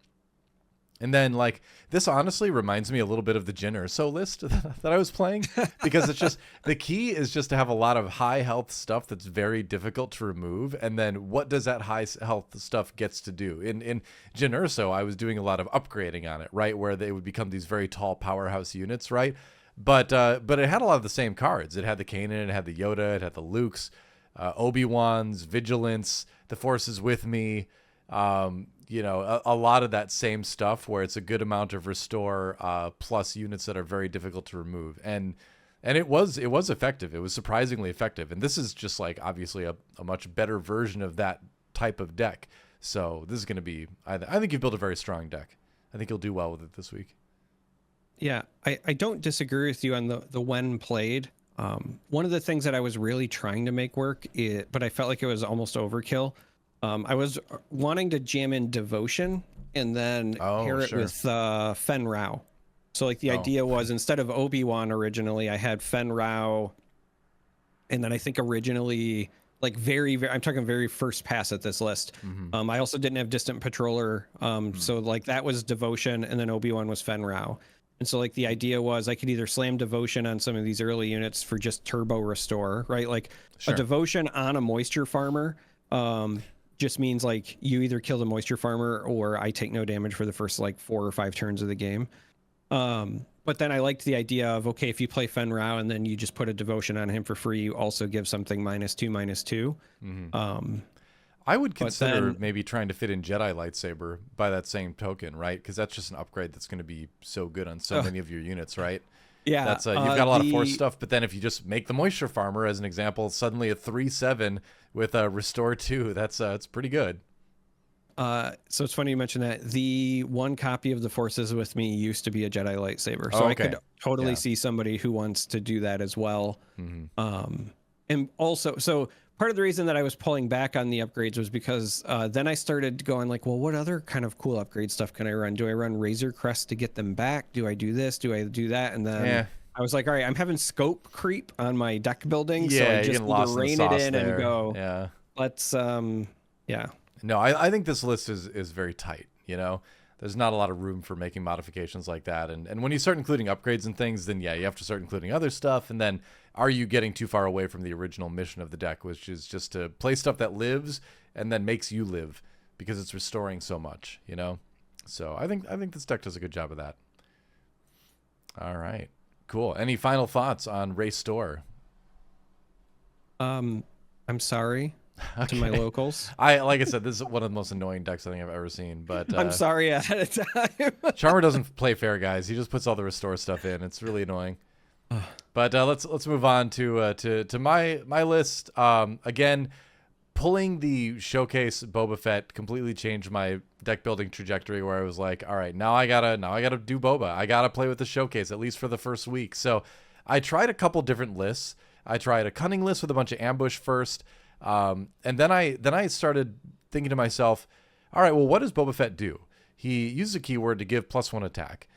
Speaker 1: And then like this honestly reminds me a little bit of the Jin Urso list that I was playing, because it's just the key is just to have a lot of high health stuff that's very difficult to remove. And then what does that high health stuff gets to do? In Jin Urso, I was doing a lot of upgrading on it, right? Where they would become these very tall powerhouse units, right? But it had a lot of the same cards. It had the Kanan, it had the Yoda, it had the Lukes, Obi-Wans, Vigilance, the Forces with Me. a lot of that same stuff where it's a good amount of restore plus units that are very difficult to remove. And it was effective. It was surprisingly effective. And this is just like obviously a much better version of that type of deck. So this is going to be, I think you've built a very strong deck. I think you'll do well with it this week.
Speaker 2: Yeah, I don't disagree with you on the when played. One of the things that I was really trying to make work, but I felt like it was almost overkill. I was wanting to jam in Devotion and then pair it with Fen Rao. So like the idea was instead of Obi-Wan originally, I had Fen Rao, and then I think originally like very I'm talking very first pass at this list. I also didn't have Distant Patroller, so like that was Devotion, and then Obi-Wan was Fen Rao. And so like the idea was I could either slam Devotion on some of these early units for just turbo restore, right? Like a Devotion on a Moisture Farmer just means like you either kill the Moisture Farmer or I take no damage for the first like 4 or 5 turns of the game. But then I liked the idea of, okay, if you play Fen Rao and then you just put a Devotion on him for free, you also give something -2/-2.
Speaker 1: I would consider maybe trying to fit in Jedi Lightsaber by that same token, right? Because that's just an upgrade that's going to be so good on so many of your units, right?
Speaker 2: Yeah.
Speaker 1: That's you've got a lot of Force stuff, but then if you just make the Moisture Farmer, as an example, suddenly a 3/7 with a Restore 2, that's it's pretty good.
Speaker 2: So it's funny you mentioned that. The one copy of the Forces with me used to be a Jedi Lightsaber. So I could totally see somebody who wants to do that as well. And also, so part of the reason that I was pulling back on the upgrades was because then I started going like, well, what other kind of cool upgrade stuff can I run? Do I run Razor Crest to get them back? Do I do this? Do I do that? And then I was like, all right, I'm having scope creep on my deck building. So I just need to rein it in and go, let's,
Speaker 1: No, I think this list is very tight, There's not a lot of room for making modifications like that. And when you start including upgrades and things, then you have to start including other stuff. And then are you getting too far away from the original mission of the deck, which is just to play stuff that lives and then makes you live because it's restoring so much, So I think this deck does a good job of that. All right, cool. Any final thoughts on Restore?
Speaker 2: I'm sorry. To my locals.
Speaker 1: Like I said, this is one of the most annoying decks I think I've ever seen. But
Speaker 2: I'm sorry ahead of time.
Speaker 1: Charmer doesn't play fair, guys. He just puts all the restore stuff in. It's really annoying. But let's move on to my list. Again, pulling the Showcase Boba Fett completely changed my deck building trajectory. Where I was like, all right, now I gotta do Boba. I gotta play with the Showcase at least for the first week. So I tried a couple different lists. I tried a cunning list with a bunch of ambush first. And then I started thinking to myself, all right, well, what does Boba Fett do? He uses a keyword to give +1 attack.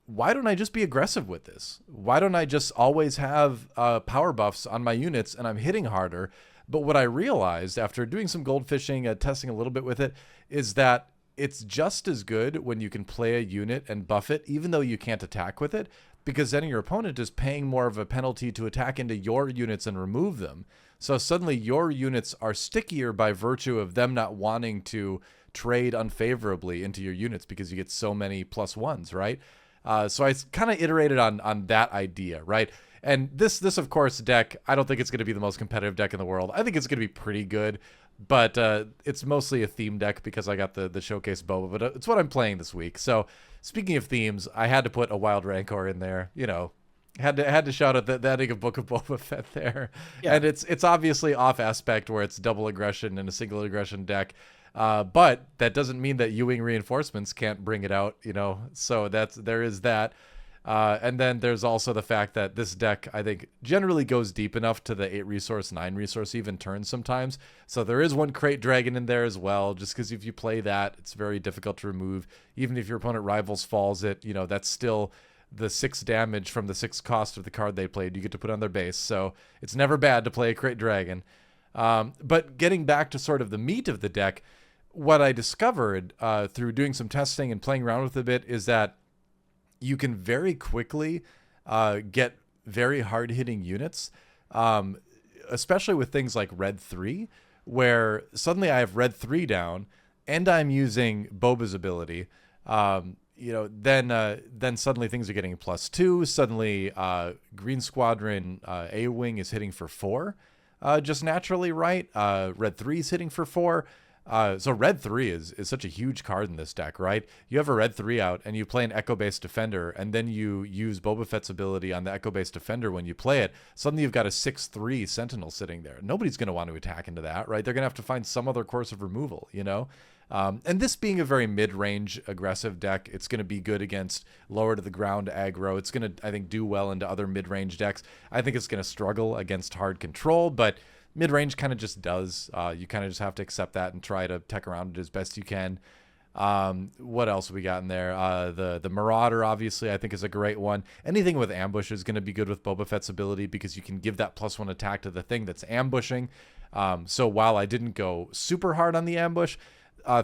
Speaker 1: Why don't I just be aggressive with this? Why don't I just always have power buffs on my units and I'm hitting harder? But what I realized after doing some gold fishing, testing a little bit with it, is that it's just as good when you can play a unit and buff it, even though you can't attack with it, because then your opponent is paying more of a penalty to attack into your units and remove them. So suddenly your units are stickier by virtue of them not wanting to trade unfavorably into your units because you get so many +1s, right? So I kind of iterated on that idea, right? And this of course deck, I don't think it's going to be the most competitive deck in the world. I think it's going to be pretty good, but it's mostly a theme deck because I got the Showcase Boba, but it's what I'm playing this week. So speaking of themes, I had to put a Wild Rancor in there, Had to shout out the ending of Book of Boba Fett there. Yeah. And it's obviously off aspect where it's double aggression and a single aggression deck. But that doesn't mean that Ewing reinforcements can't bring it out, So there is that. And then there's also the fact that this deck, I think, generally goes deep enough to the 8 resource, 9 resource even turns sometimes. So there is one Crate Dragon in there as well, just because if you play that, it's very difficult to remove. Even if your opponent rivals falls it, that's still the 6 damage from the 6 cost of the card they played you get to put on their base. So it's never bad to play a Crate Dragon. But getting back to sort of the meat of the deck, what I discovered through doing some testing and playing around with it a bit is that you can very quickly get very hard-hitting units, especially with things like Red 3, where suddenly I have Red 3 down and I'm using Boba's ability. Then suddenly things are getting +2. Suddenly Green Squadron A-Wing is hitting for 4 just naturally, right? Red 3 is hitting for 4. So red 3 is such a huge card in this deck, right? You have a red 3 out and you play an Echo-based Defender, and then you use Boba Fett's ability on the Echo-based Defender when you play it. Suddenly you've got a 6/3 Sentinel sitting there. Nobody's going to want to attack into that, right? They're going to have to find some other course of removal, you know? And this being a very mid-range aggressive deck, it's going to be good against lower to the ground aggro. It's going to, I think, do well into other mid-range decks. I think it's going to struggle against hard control, but mid-range kind of just does. You kind of just have to accept that and try to tech around it as best you can. What else we got in there? The Marauder, obviously, I think is a great one. Anything with ambush is going to be good with Boba Fett's ability because you can give that +1 attack to the thing that's ambushing. So while I didn't go super hard on the ambush,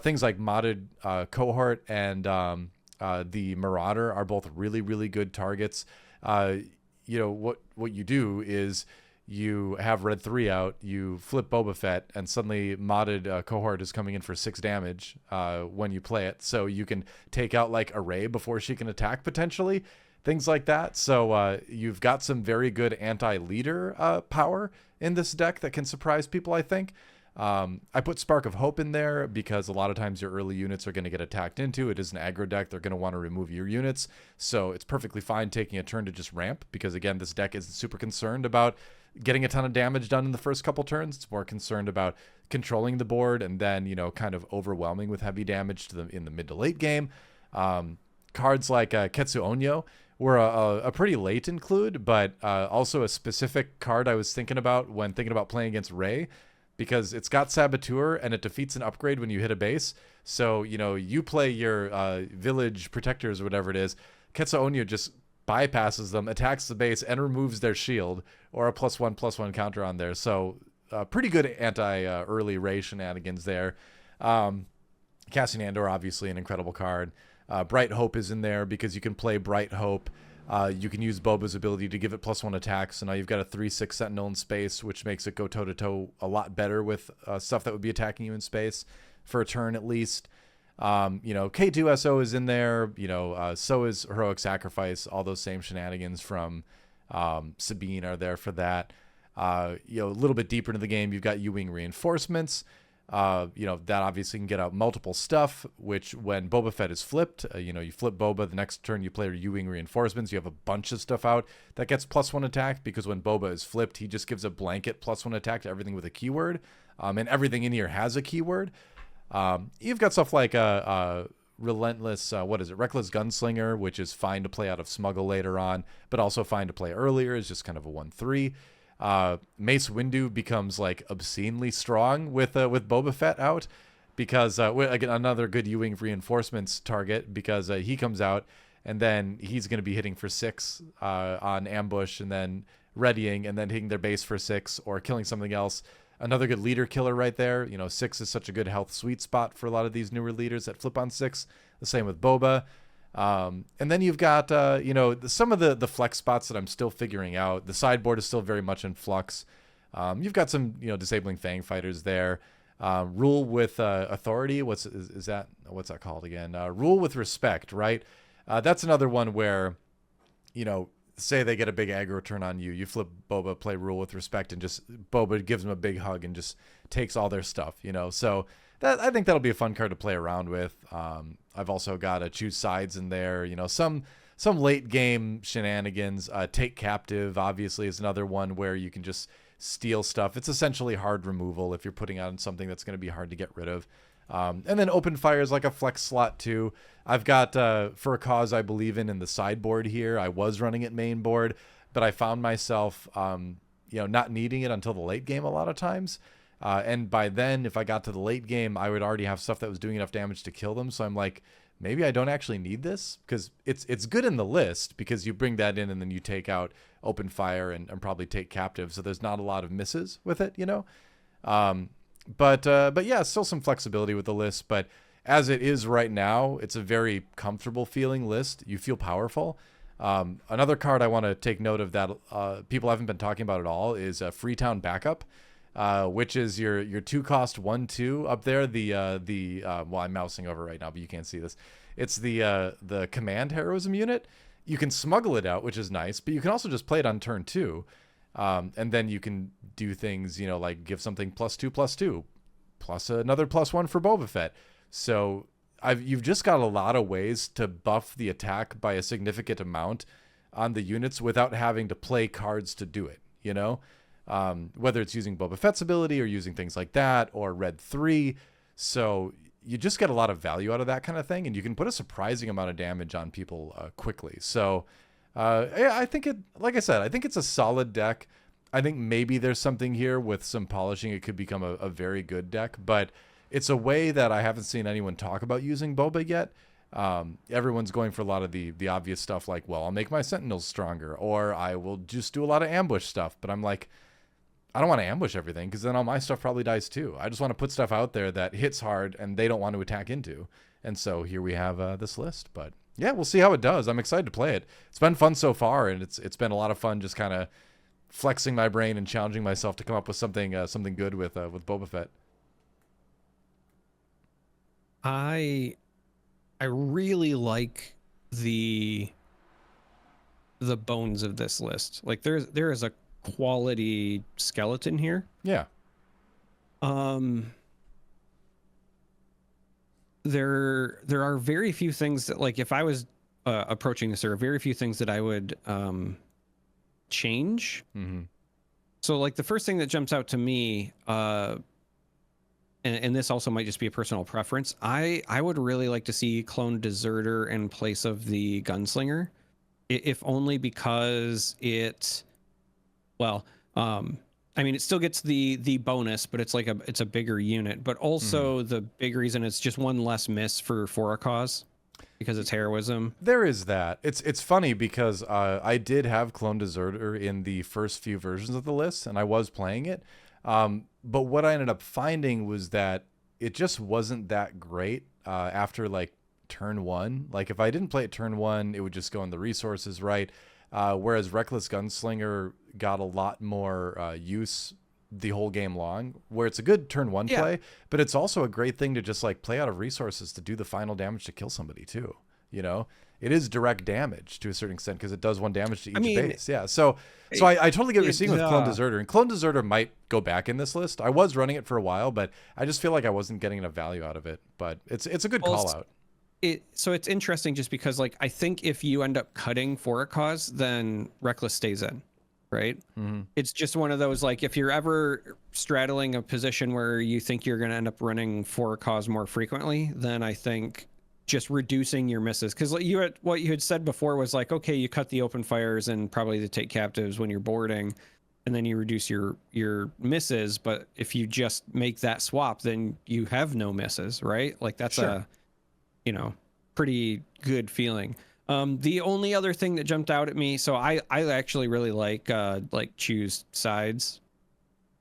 Speaker 1: things like modded Cohort and the Marauder are both really, really good targets. You know, what you do is you have red 3 out, you flip Boba Fett, and suddenly modded Cohort is coming in for 6 damage when you play it. So you can take out like Array before she can attack potentially, things like that. So you've got some very good anti-leader power in this deck that can surprise people, I think. I put Spark of Hope in there because a lot of times your early units are going to get attacked into. It is an aggro deck. They're going to want to remove your units. So it's perfectly fine taking a turn to just ramp because, again, this deck isn't super concerned about getting a ton of damage done in the first couple turns. It's more concerned about controlling the board and then, you know, kind of overwhelming with heavy damage to them in the mid to late game. Cards like Ketsu Onyo were a pretty late include, but also a specific card I was thinking about when thinking about playing against Rey, because it's got Saboteur and it defeats an upgrade when you hit a base. So, you know, you play your village protectors or whatever it is, Ketsu Onyo just bypasses them, attacks the base, and removes their shield or a +1/+1 counter on there. So pretty good anti-early Rey shenanigans there. Cassian Andor, obviously an incredible card. Bright Hope is in there because you can play Bright Hope. You can use Boba's ability to give it +1 attack. So now you've got a 3/6 Sentinel in space, which makes it go toe-to-toe a lot better with stuff that would be attacking you in space for a turn at least. You know, K2SO is in there. You know, so is Heroic Sacrifice. All those same shenanigans from Sabine are there for that. You know, a little bit deeper into the game, you've got U-Wing Reinforcements. You know, that obviously can get out multiple stuff, which when Boba Fett is flipped, you know, you flip Boba, the next turn you play your U-Wing Reinforcements, you have a bunch of stuff out that gets +1 attack because when Boba is flipped, he just gives a blanket +1 attack to everything with a keyword. And everything in here has a keyword. You've got stuff like Relentless, Reckless Gunslinger, which is fine to play out of Smuggle later on, but also fine to play earlier, is just kind of a 1/3. Mace Windu becomes like obscenely strong with Boba Fett out because again, another good U-Wing Reinforcements target because he comes out and then he's going to be hitting for 6 on ambush and then readying and then hitting their base for 6 or killing something else. Another good leader killer right there. You know, 6 is such a good health sweet spot for a lot of these newer leaders that flip on 6. The same with Boba. And then you've got, you know, some of the flex spots that I'm still figuring out. The sideboard is still very much in flux. You've got some, you know, disabling Fang fighters there. Rule with authority. What's that called again? Rule with respect, right? That's another one where, you know, say they get a big aggro turn on you. You flip Boba, play Rule with respect, and just Boba gives them a big hug and just takes all their stuff, you know. So that I think that'll be a fun card to play around with. I've also got to choose sides in there. You know, some late game shenanigans. Take Captive obviously is another one where you can just steal stuff. It's essentially hard removal if you're putting on something that's going to be hard to get rid of. And then Open Fire is like a flex slot too. I've got For a Cause I Believe in the sideboard here. I was running it main board, but I found myself you know, not needing it until the late game a lot of times. And by then, if I got to the late game, I would already have stuff that was doing enough damage to kill them. So I'm like, maybe I don't actually need this because it's good in the list because you bring that in and then you take out Open Fire and probably take Captive. So there's not a lot of misses with it, you know. But yeah, still some flexibility with the list. But as it is right now, it's a very comfortable feeling list. You feel powerful. Another card I want to take note of that people haven't been talking about at all is Freetown Backup. Which is your 2-cost 1/2 up there. Well, I'm mousing over right now, but you can't see this. It's the command heroism unit. You can smuggle it out, which is nice, but you can also just play it on turn 2, and then you can do things, you know, like give something +2/+2, plus another +1 for Boba Fett. So you've just got a lot of ways to buff the attack by a significant amount on the units without having to play cards to do it, you know? Whether it's using Boba Fett's ability or using things like that or Red 3. So you just get a lot of value out of that kind of thing, and you can put a surprising amount of damage on people quickly. So yeah, I think like I said, I think it's a solid deck. I think maybe there's something here with some polishing. It could become a very good deck, but it's a way that I haven't seen anyone talk about using Boba yet. Everyone's going for a lot of the obvious stuff like, well, I'll make my Sentinels stronger, or I will just do a lot of ambush stuff. But I'm like, I don't want to ambush everything because then all my stuff probably dies too. I just want to put stuff out there that hits hard and they don't want to attack into. And so here we have this list. But yeah, we'll see how it does. I'm excited to play it. It's been fun so far, and it's been a lot of fun just kind of flexing my brain and challenging myself to come up with something good with Boba Fett.
Speaker 2: I really like the bones of this list. Like there is a quality skeleton here.
Speaker 1: Yeah.
Speaker 2: There are very few things that, like, if I was approaching this, there are very few things that I would change.
Speaker 1: Mm-hmm.
Speaker 2: So like the first thing that jumps out to me, and this also might just be a personal preference, I would really like to see Clone Deserter in place of the Gunslinger, if only because it, well, I mean, it still gets the bonus, but it's like it's a bigger unit, but also the big reason it's just one less miss for a cause because it's heroism.
Speaker 1: There is that. It's funny because I did have Clone Deserter in the first few versions of the list, and I was playing it. But what I ended up finding was that it just wasn't that great after like turn 1. Like if I didn't play it turn 1, it would just go in the resources, right? Whereas Reckless Gunslinger got a lot more use the whole game long, where it's a good turn 1 play, but it's also a great thing to just like play out of resources to do the final damage to kill somebody too. You know, it is direct damage to a certain extent because it does 1 damage to each base. Yeah. So I totally get what you're seeing with Clone Deserter, and Clone Deserter might go back in this list. I was running it for a while, but I just feel like I wasn't getting enough value out of it. But it's a good call out.
Speaker 2: So it's interesting just because, like, I think if you end up cutting for a cause, then Reckless stays in, right? Mm-hmm. It's just one of those, like, if you're ever straddling a position where you think you're going to end up running for a cause more frequently, then I think just reducing your misses, because what you had said before was like, okay, you cut the open fires and probably the take captives when you're boarding, and then you reduce your misses. But if you just make that swap, then you have no misses, right? Like that's a pretty good feeling. The only other thing that jumped out at me, so I actually really like choose sides.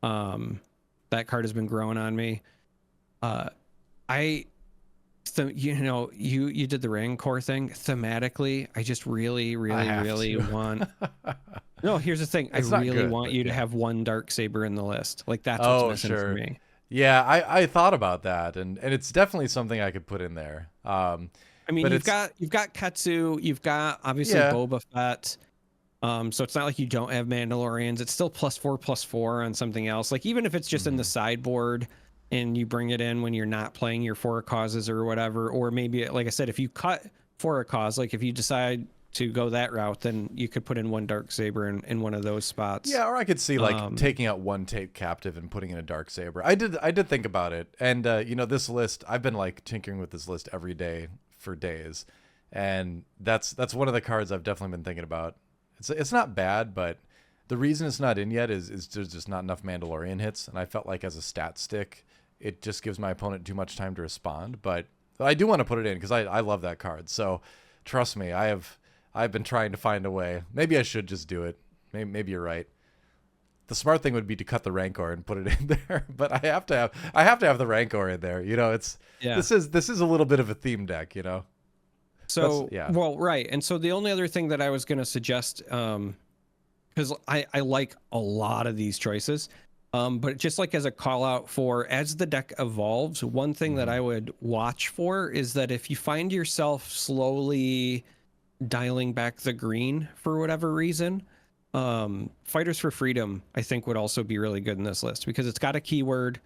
Speaker 2: That card has been growing on me. You did the Rancor thing thematically. I just really want. No, here's the thing. I really want you to have 1 Darksaber in the list. Like that's what's missing for me.
Speaker 1: Yeah, I thought about that, and it's definitely something I could put in there.
Speaker 2: I mean, you've got Ketsu, you've got obviously Boba Fett. So it's not like you don't have Mandalorians. It's still +4/+4 on something else. Like even if it's just in the sideboard and you bring it in when you're not playing your 4 causes or whatever, or maybe like I said, if you cut for a cause, like if you decide to go that route, then you could put in 1 Darksaber in one of those spots.
Speaker 1: Yeah, or I could see like taking out 1 take captive and putting in a Darksaber. I did think about it, and this list, I've been like tinkering with this list every day for days, and that's one of the cards I've definitely been thinking about. It's not bad, but the reason it's not in yet is there's just not enough Mandalorian hits, and I felt like as a stat stick, it just gives my opponent too much time to respond. But I do want to put it in because I love that card. So trust me, I've been trying to find a way. Maybe I should just do it. Maybe you're right. The smart thing would be to cut the Rancor and put it in there, but I have to have the Rancor in there. This is a little bit of a theme deck,
Speaker 2: So well, right. And so the only other thing that I was going to suggest, because I like a lot of these choices, but just like as a call out for as the deck evolves, one thing that I would watch for is that if you find yourself slowly dialing back the green for whatever reason, Fighters for Freedom I think would also be really good in this list because it's got a keyword.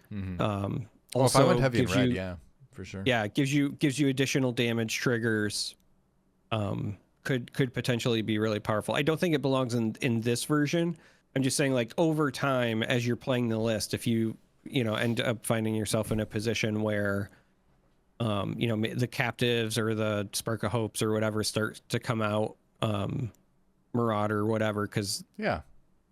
Speaker 1: Oh, if I went
Speaker 2: Also
Speaker 1: heavy and
Speaker 2: gives
Speaker 1: red,
Speaker 2: you
Speaker 1: yeah, for sure.
Speaker 2: yeah, it gives you additional damage triggers. Could potentially be really powerful. I don't think it belongs in this version. I'm just saying, like, over time, as you're playing the list, if you end up finding yourself in a position where the captives or the Spark of Hopes or whatever start to come out, Marauder or whatever, because
Speaker 1: Yeah.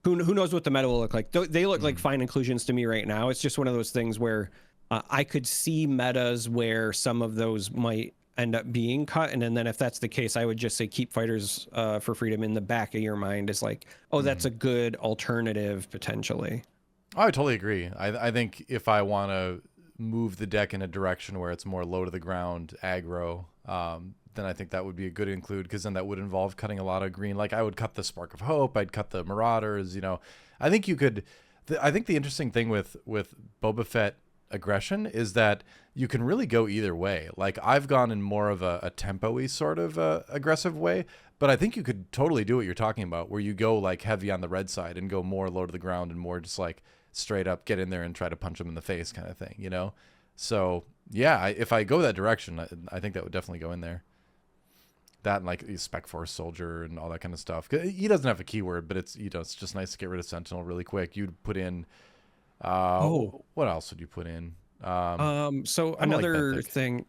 Speaker 2: who knows what the meta will look like. They look like
Speaker 1: Mm.
Speaker 2: fine inclusions to me right now. It's just one of those things where I could see metas where some of those might end up being cut, and then if that's the case, I would just say keep Fighters for Freedom in the back of your mind as like, oh, that's a good alternative potentially.
Speaker 1: Oh, I totally agree. I think if I want to move the deck in a direction where it's more low to the ground aggro, then I think that would be a good include, because then that would involve cutting a lot of green. Like, I would cut the Spark of Hope, I'd cut the Marauders. I think you could. I think the interesting thing with Boba Fett aggression is that you can really go either way. Like, I've gone in more of a tempo-y sort of aggressive way, but I think you could totally do what you're talking about, where you go like heavy on the red side and go more low to the ground and more just like straight up get in there and try to punch them in the face kind of thing, So yeah, if I go that direction, I think that would definitely go in there. That and like Spec Force Soldier and all that kind of stuff. He doesn't have a keyword, but it's it's just nice to get rid of Sentinel really quick. You'd put in what else would you put in?
Speaker 2: So another thing,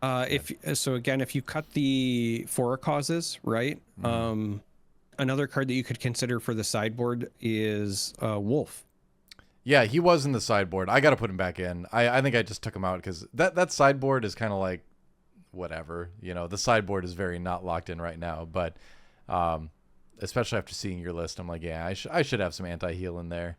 Speaker 2: if you cut the Four Causes, right? Another card that you could consider for the sideboard is Wolf.
Speaker 1: Yeah, he was in the sideboard. I got to put him back in. I think I just took him out because that sideboard is kind of like whatever. The sideboard is very not locked in right now. But especially after seeing your list, I'm like, yeah, I should have some anti-heal in there.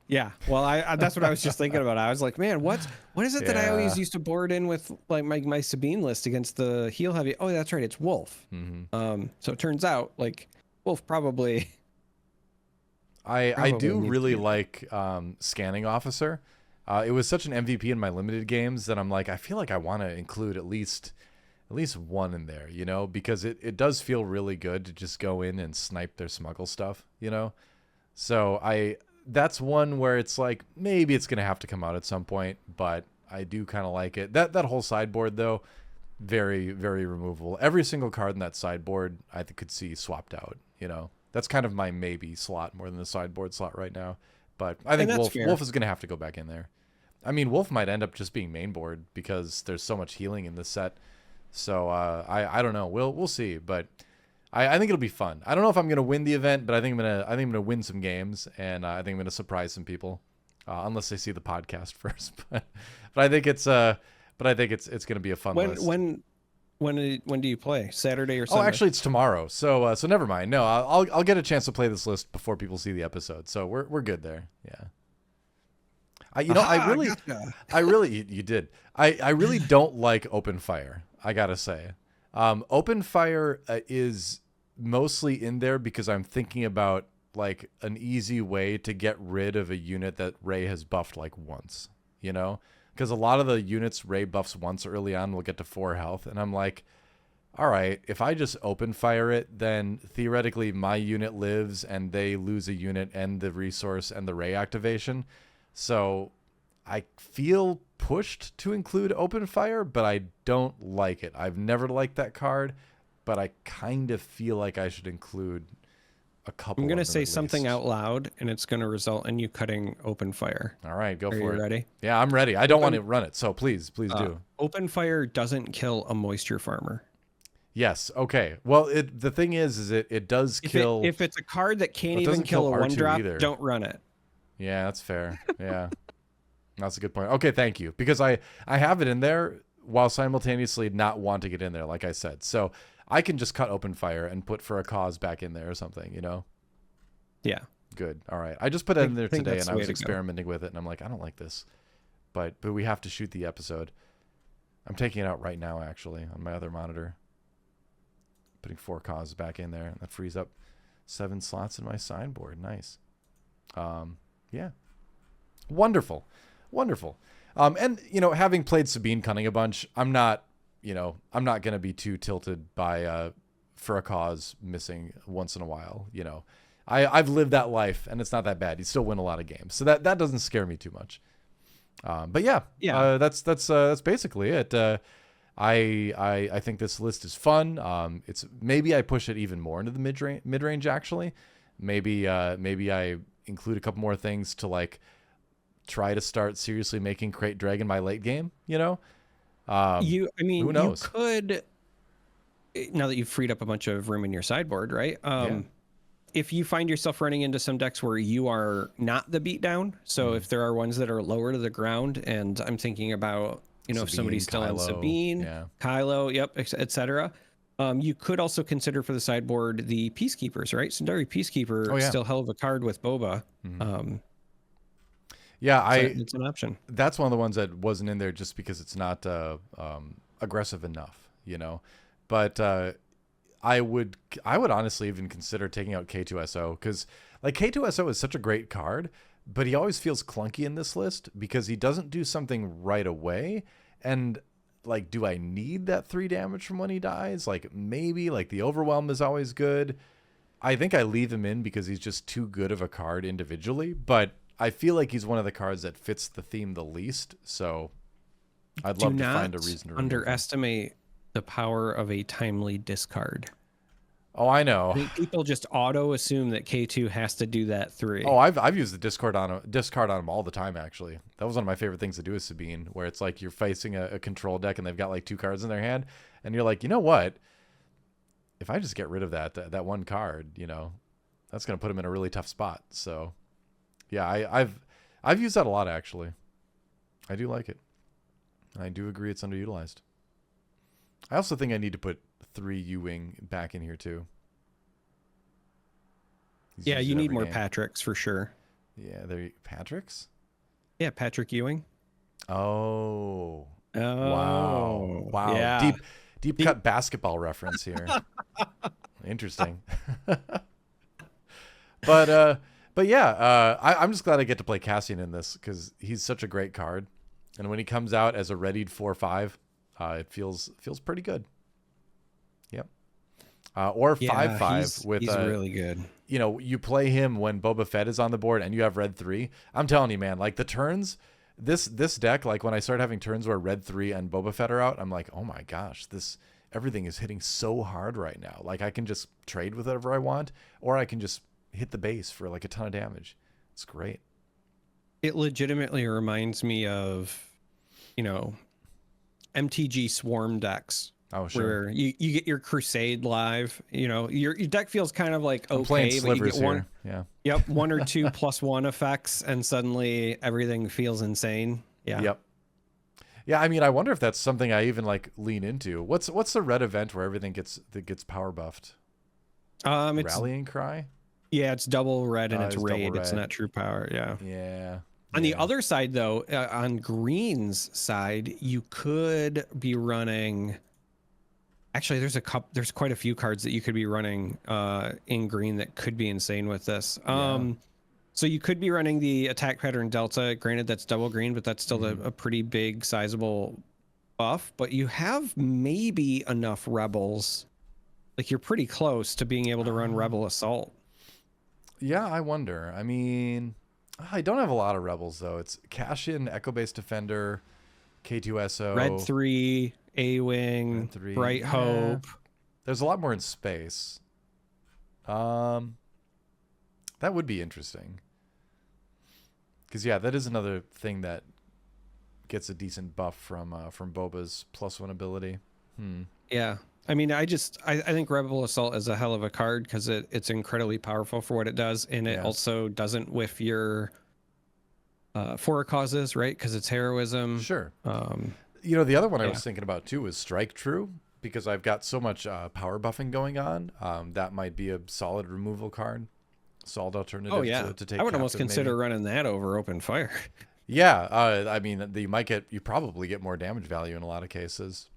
Speaker 2: Yeah, well, I that's what I was just thinking about. I was like, man, what is it that I always used to board in with like my Sabine list against the heal heavy? Oh, that's right, it's Wolf. So it turns out like Wolf probably.
Speaker 1: I do really like Scanning Officer. It was such an MVP in my limited games that I'm like, I feel like I want to include at least one in there, because it does feel really good to just go in and snipe their smuggle stuff, So that's one where it's like maybe it's gonna have to come out at some point, but I do kind of like it. That whole sideboard though, very, very removable. Every single card in that sideboard I could see swapped out. That's kind of my maybe slot more than the sideboard slot right now. But I think Wolf is gonna have to go back in there. I mean, Wolf might end up just being main board because there's so much healing in this set. So I don't know. We'll see, but. I think it'll be fun. I don't know if I'm gonna win the event, but I think I'm gonna win some games, and I think I'm gonna surprise some people, unless they see the podcast first. But I think it's gonna be a fun list.
Speaker 2: When do you play? Saturday or Sunday?
Speaker 1: Oh, actually, it's tomorrow. So never mind. No, I'll get a chance to play this list before people see the episode. So we're good there. Yeah. I really don't like open fire. I gotta say, open fire is mostly in there because I'm thinking about like an easy way to get rid of a unit that Ray has buffed like once, because a lot of the units Ray buffs once early on will get to 4 health, and I'm like, all right, if I just open fire it, then theoretically my unit lives and they lose a unit and the resource and the Ray activation. So I feel pushed to include open fire, but I don't like it. I've never liked that card, but I kind of feel like I should include a couple.
Speaker 2: I'm going to say something out loud, and it's going to result in you cutting open fire.
Speaker 1: All right, go for it.
Speaker 2: Are you ready?
Speaker 1: Yeah, I'm ready. I don't want to run it, so please do.
Speaker 2: Open fire doesn't kill a moisture farmer.
Speaker 1: Yes. Okay. Well, the thing is it does kill.
Speaker 2: If it's a card that can't even kill a 1-drop, don't run it.
Speaker 1: Yeah, that's fair. Yeah. That's a good point. Okay, thank you. Because I have it in there while simultaneously not wanting it in there, like I said. So I can just cut open fire and put For a Cause back in there or something,
Speaker 2: Yeah.
Speaker 1: Good. All right. I just put it in there today and I was experimenting with it and I'm like, I don't like this. But we have to shoot the episode. I'm taking it out right now, actually, on my other monitor. Putting 4 Cause back in there, and that frees up 7 slots in my sideboard. Nice. Yeah. Wonderful. And having played Sabine Cunning a bunch, I'm not going to be too tilted by For a Cause missing once in a while. I've lived that life and it's not that bad. You still win a lot of games. So that doesn't scare me too much. But yeah,
Speaker 2: Yeah.
Speaker 1: That's basically it. I think this list is fun. It's maybe I push it even more into the mid range actually. Maybe I include a couple more things to like try to start seriously making Crate Dragon my late game. You know, who
Speaker 2: You
Speaker 1: knows?
Speaker 2: could, now that you've freed up a bunch of room in your sideboard, right?
Speaker 1: Yeah.
Speaker 2: If you find yourself running into some decks where you are not the beatdown, so if there are ones that are lower to the ground, and I'm thinking about, if
Speaker 1: Sabine,
Speaker 2: somebody's still in
Speaker 1: Kylo,
Speaker 2: Sabine,
Speaker 1: yeah.
Speaker 2: Kylo, yep, etc. You could also consider for the sideboard the Peacekeepers, right? Sundari Peacekeeper is still hell of a card with Boba.
Speaker 1: Yeah,
Speaker 2: So it's an option.
Speaker 1: That's one of the ones that wasn't in there just because it's not aggressive enough, you know. But I would honestly even consider taking out K2SO because like K2SO is such a great card, but he always feels clunky in this list because he doesn't do something right away. And like, do I need that 3 damage from when he dies? Like maybe, like the Overwhelm is always good. I think I leave him in because he's just too good of a card individually, but I feel like he's one of the cards that fits the theme the least. So I'd love to find a reason to
Speaker 2: underestimate the power of a timely discard.
Speaker 1: Oh, I know.
Speaker 2: I think people just auto assume that K2 has to do that 3.
Speaker 1: Oh, I've used the discard on him all the time. Actually, that was one of my favorite things to do with Sabine, where it's like you're facing a control deck and they've got like 2 cards in their hand, and you're like, you know what? If I just get rid of that one card, that's gonna put him in a really tough spot. So, yeah, I've used that a lot actually. I do like it. I do agree it's underutilized. I also think I need to put 3 U-Wing back in here too.
Speaker 2: Yeah, you need more Patricks for sure.
Speaker 1: Yeah, Patricks?
Speaker 2: Yeah, Patrick Ewing.
Speaker 1: Oh. Wow.
Speaker 2: Yeah.
Speaker 1: Deep cut basketball reference here. Interesting. But yeah, I'm just glad I get to play Cassian in this because he's such a great card. And when he comes out as a readied 4/5, it feels pretty good. Yep. Or 5/5 with
Speaker 2: he's really good.
Speaker 1: You play him when Boba Fett is on the board and you have red 3. I'm telling you, man, like the turns, this deck, like when I start having turns where red 3 and Boba Fett are out, I'm like, oh my gosh, everything is hitting so hard right now. Like I can just trade with whatever I want, or I can just hit the base for like a ton of damage. It's great.
Speaker 2: It legitimately reminds me of, MTG Swarm decks.
Speaker 1: Oh, sure.
Speaker 2: Where you get your Crusade live, your deck feels kind of like
Speaker 1: I'm playing
Speaker 2: okay, but you
Speaker 1: slivers
Speaker 2: get one,
Speaker 1: here. Yeah.
Speaker 2: Yep, 1 or 2 +1 effects, and suddenly everything feels insane. Yeah.
Speaker 1: Yep. Yeah, I mean, I wonder if that's something I even like lean into. What's the red event where everything gets power buffed?
Speaker 2: It's
Speaker 1: Rallying Cry.
Speaker 2: Yeah, it's double red and it's raid. It's
Speaker 1: red.
Speaker 2: not true power. Yeah.
Speaker 1: Yeah.
Speaker 2: On the other side, though, on green's side, you could be running. Actually, there's quite a few cards that you could be running in green that could be insane with this. So you could be running the attack pattern Delta. Granted, that's double green, but that's still a pretty big, sizable buff. But you have maybe enough rebels. Like you're pretty close to being able to run Rebel Assault.
Speaker 1: Yeah, I wonder. I mean, I don't have a lot of rebels though. It's Cassian, Echo Base Defender, K2SO,
Speaker 2: Red 3, A-Wing, Bright Hope.
Speaker 1: There's a lot more in space. That would be interesting. Because that is another thing that gets a decent buff from Boba's +1 ability.
Speaker 2: Yeah. I mean, I think Rebel Assault is a hell of a card because it's incredibly powerful for what it does, and it also doesn't whiff your for causes, right? Because it's heroism.
Speaker 1: Sure. The other one I was thinking about too is Strike True, because I've got so much power buffing going on. That might be a solid removal card, solid alternative to take.
Speaker 2: I would almost consider running that over Open Fire.
Speaker 1: Yeah, I mean, you probably get more damage value in a lot of cases.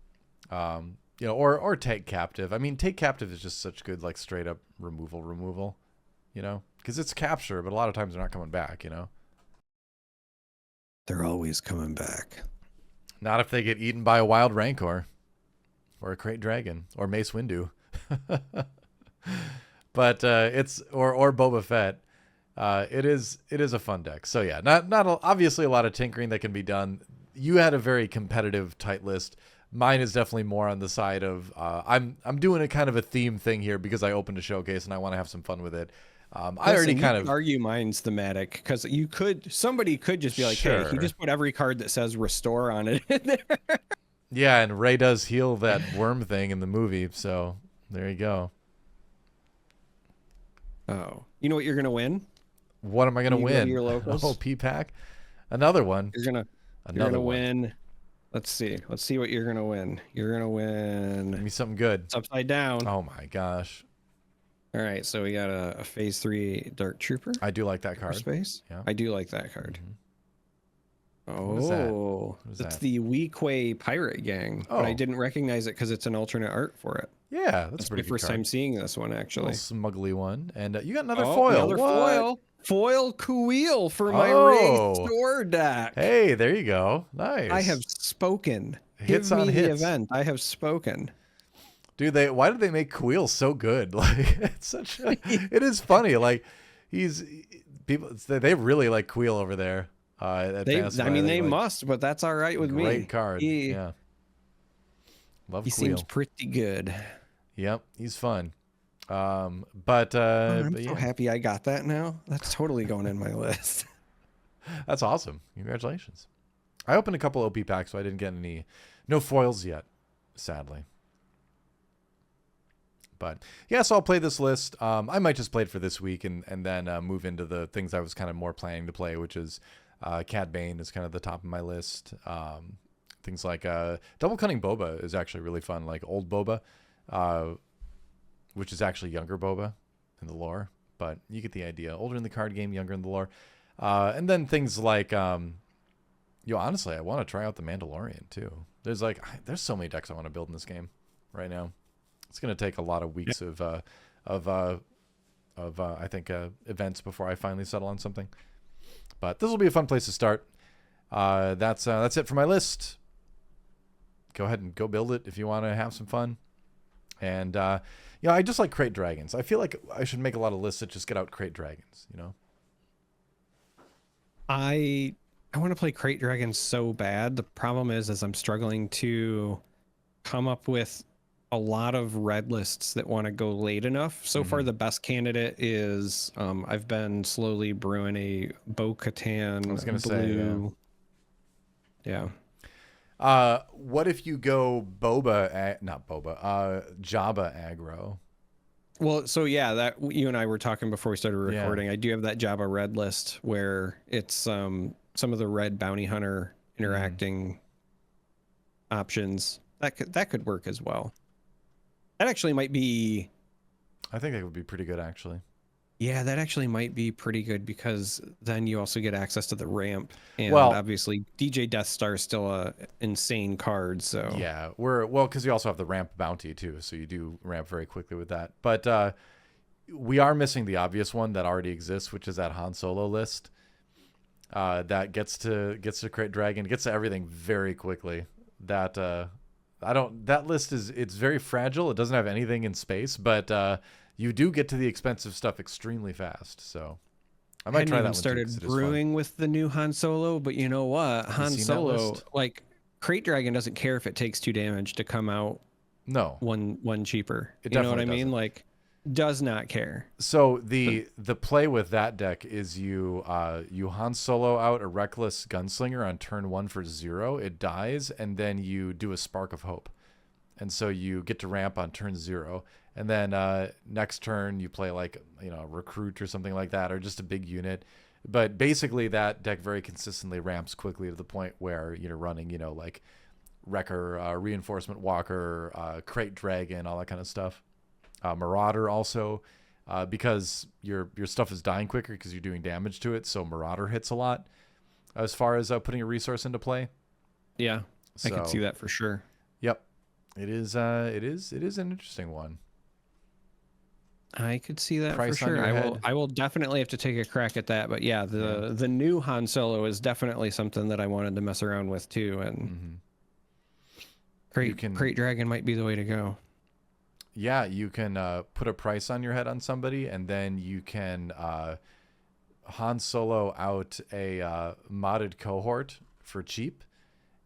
Speaker 1: Or Take Captive. I mean, Take Captive is just such good, like straight up removal, because it's capture, but a lot of times they're not coming back,
Speaker 2: They're always coming back.
Speaker 1: Not if they get eaten by a wild Rancor or a Crate Dragon or Mace Windu. But it's or Boba Fett. It is a fun deck. So yeah, obviously a lot of tinkering that can be done. You had a very competitive tight list. Mine is definitely more on the side of I'm doing a kind of a theme thing here because I opened a showcase and I want to have some fun with it. I already kind of
Speaker 2: argue mine's thematic because somebody could just be like, hey, he just put every card that says restore on it in there.
Speaker 1: Yeah, and Ray does heal that worm thing in the movie, so there you go.
Speaker 2: Oh, you know what you're gonna win?
Speaker 1: What am I gonna win?
Speaker 2: Your locals?
Speaker 1: Oh, P-Pack, another one.
Speaker 2: You're gonna win. Let's see what you're gonna win. You're gonna win.
Speaker 1: Give me something good.
Speaker 2: It's upside down.
Speaker 1: Oh my gosh.
Speaker 2: All right, so we got a phase 3 Dark Trooper.
Speaker 1: I do like that card.
Speaker 2: Space.
Speaker 1: Yeah.
Speaker 2: I do like that card.
Speaker 1: Mm-hmm.
Speaker 2: Oh, it's the Weequay Pirate Gang.
Speaker 1: Oh.
Speaker 2: But I didn't recognize it because it's an alternate art for it.
Speaker 1: Yeah, that's
Speaker 2: my first time seeing this one, actually.
Speaker 1: A smuggly one. And you got another foil.
Speaker 2: Another foil. Foil Kuil for my Raised Store deck.
Speaker 1: Hey, there you go. Nice.
Speaker 2: I have spoken.
Speaker 1: Hits
Speaker 2: Give
Speaker 1: on
Speaker 2: me
Speaker 1: hits.
Speaker 2: the event. I have spoken.
Speaker 1: Dude, why did they make Kuil so good? Like, it's such a, it is funny. Like, they really like Kuil over there.
Speaker 2: They must, but that's all right with me.
Speaker 1: Great card. Yeah. Love Kuil.
Speaker 2: He seems pretty good.
Speaker 1: Yep, he's fun. I'm
Speaker 2: so happy I got that now. That's totally going in my list.
Speaker 1: That's awesome. Congratulations. I opened a couple OP packs, so I didn't get no foils yet, sadly. But yeah, so I'll play this list. I might just play it for this week and then move into the things I was kind of more planning to play, which is Cad Bane is kind of the top of my list. Things like Double Cunning Boba is actually really fun, like old Boba, which is actually younger Boba in the lore, but you get the idea. Older in the card game, younger in the lore. And then things like, honestly, I want to try out the Mandalorian too. There's so many decks I want to build in this game right now. It's going to take a lot of weeks of I think events before I finally settle on something. But this will be a fun place to start. That's it for my list. Go ahead and go build it if you want to have some fun. And I just like crate dragons. I feel like I should make a lot of lists that just get out crate dragons.
Speaker 2: I want to play crate dragons so bad. The problem is I'm struggling to come up with a lot of red lists that want to go late enough. So far, the best candidate is I've been slowly brewing a Bo-Katan.
Speaker 1: I was going to
Speaker 2: say, yeah.
Speaker 1: What if you go Jabba aggro?
Speaker 2: Well, so yeah, that you and I were talking before we started recording. Yeah. I do have that Jabba red list where it's some of the red bounty hunter interacting options. That could work as well. That actually might be...
Speaker 1: I think that would be pretty good, actually.
Speaker 2: Yeah, that actually might be pretty good because then you also get access to the ramp. And obviously, DJ Death Star is still a insane card, so...
Speaker 1: Yeah, because you also have the ramp bounty, too, so you do ramp very quickly with that. But we are missing the obvious one that already exists, which is that Han Solo list. That gets to Crate Dragon, gets to everything very quickly. That list it's very fragile. It doesn't have anything in space, but you do get to the expensive stuff extremely fast. So I might try that one.
Speaker 2: Started brewing with the new Han Solo, but you know what? Han Solo, like Crate Dragon, doesn't care if it takes 2 damage to come out.
Speaker 1: No,
Speaker 2: one cheaper.
Speaker 1: You
Speaker 2: know what I mean? Like, does not care.
Speaker 1: So the play with that deck is you Han Solo out a Reckless Gunslinger on turn 1 for 0. It dies, and then you do a Spark of Hope, and so you get to ramp on turn 0. And then next turn you play like a Recruit or something like that, or just a big unit. But basically that deck very consistently ramps quickly to the point where you're running like Wrecker, Reinforcement Walker, Crate Dragon, all that kind of stuff. Marauder also, because your stuff is dying quicker because you're doing damage to it. So Marauder hits a lot as far as putting a resource into play.
Speaker 2: Yeah, I can see that for sure.
Speaker 1: Yep, it is an interesting one.
Speaker 2: I could see that for sure. I will definitely have to take a crack at that. But yeah, the new Han Solo is definitely something that I wanted to mess around with too. And Crate Dragon might be the way to go.
Speaker 1: Yeah, you can put a price on your head on somebody, and then you can Han Solo out a modded cohort for cheap,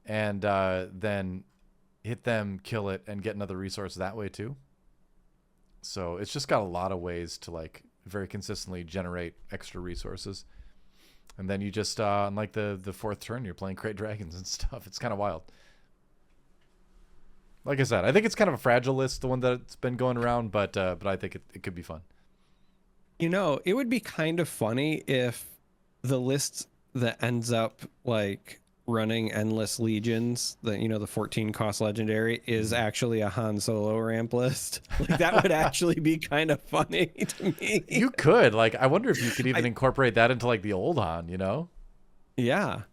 Speaker 1: and then hit them, kill it, and get another resource that way too. So it's just got a lot of ways to like very consistently generate extra resources. And then you just on like the fourth turn, you're playing Crate Dragons and stuff. It's kind of wild. Like I said, I think it's kind of a fragile list, the one that's been going around, but I think it could be fun.
Speaker 2: You know, it would be kind of funny if the list that ends up like running endless legions, the 14 cost legendary, is actually a Han Solo ramp list. Like that would actually be kind of funny to me.
Speaker 1: You could, like, I wonder if you could even incorporate that into like the old Han, you know?
Speaker 2: Yeah.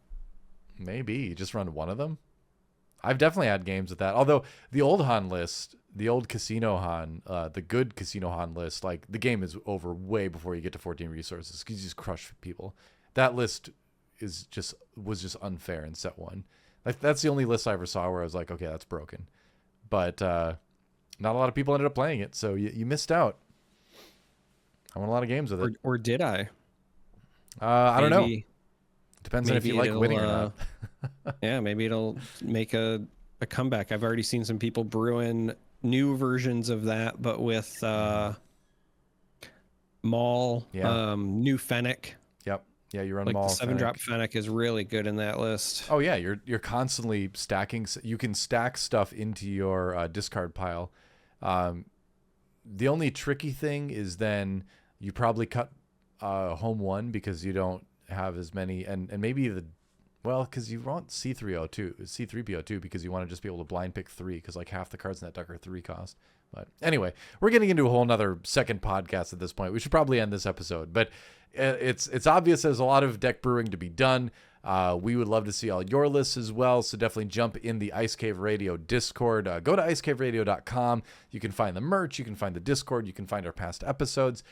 Speaker 1: Maybe just run one of them. I've definitely had games with that. Although the old Han list, the old Casino Han, the good Casino Han list, like the game is over way before you get to 14 resources because you just crush people. That list was just unfair in set one. Like that's the only list I ever saw where I was like, okay, that's broken. But not a lot of people ended up playing it, so you missed out. I won a lot of games with it.
Speaker 2: Or did I?
Speaker 1: I don't know. Depends on if you like winning or not.
Speaker 2: Yeah, maybe it'll make a comeback. I've already seen some people brewing new versions of that, but with Maul, new Fennec.
Speaker 1: Yep. Yeah, you run
Speaker 2: like
Speaker 1: Maul.
Speaker 2: The 7-drop Fennec is really good in that list.
Speaker 1: Oh yeah, you're constantly stacking. You can stack stuff into your discard pile. The only tricky thing is then you probably cut home one because you don't have as many, and maybe because you want C3PO2 because you want to just be able to blind pick 3 because like half the cards in that deck are 3 cost. But anyway, we're getting into a whole nother second podcast at this point. We should probably end this episode, but it's obvious there's a lot of deck brewing to be done. We would love to see all your lists as well, so definitely jump in the Ice Cave Radio Discord. Go to icecaveradio.com. You can find the merch, you can find the Discord, you can find our past episodes.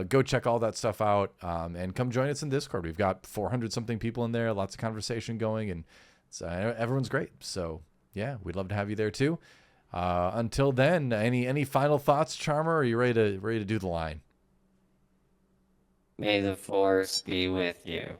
Speaker 1: Go check all that stuff out, and come join us in Discord. We've got 400 something people in there, lots of conversation going, and everyone's great. So yeah, we'd love to have you there too. Until then, any final thoughts, Charmer? Or are you ready to do the line?
Speaker 3: May the force be with you.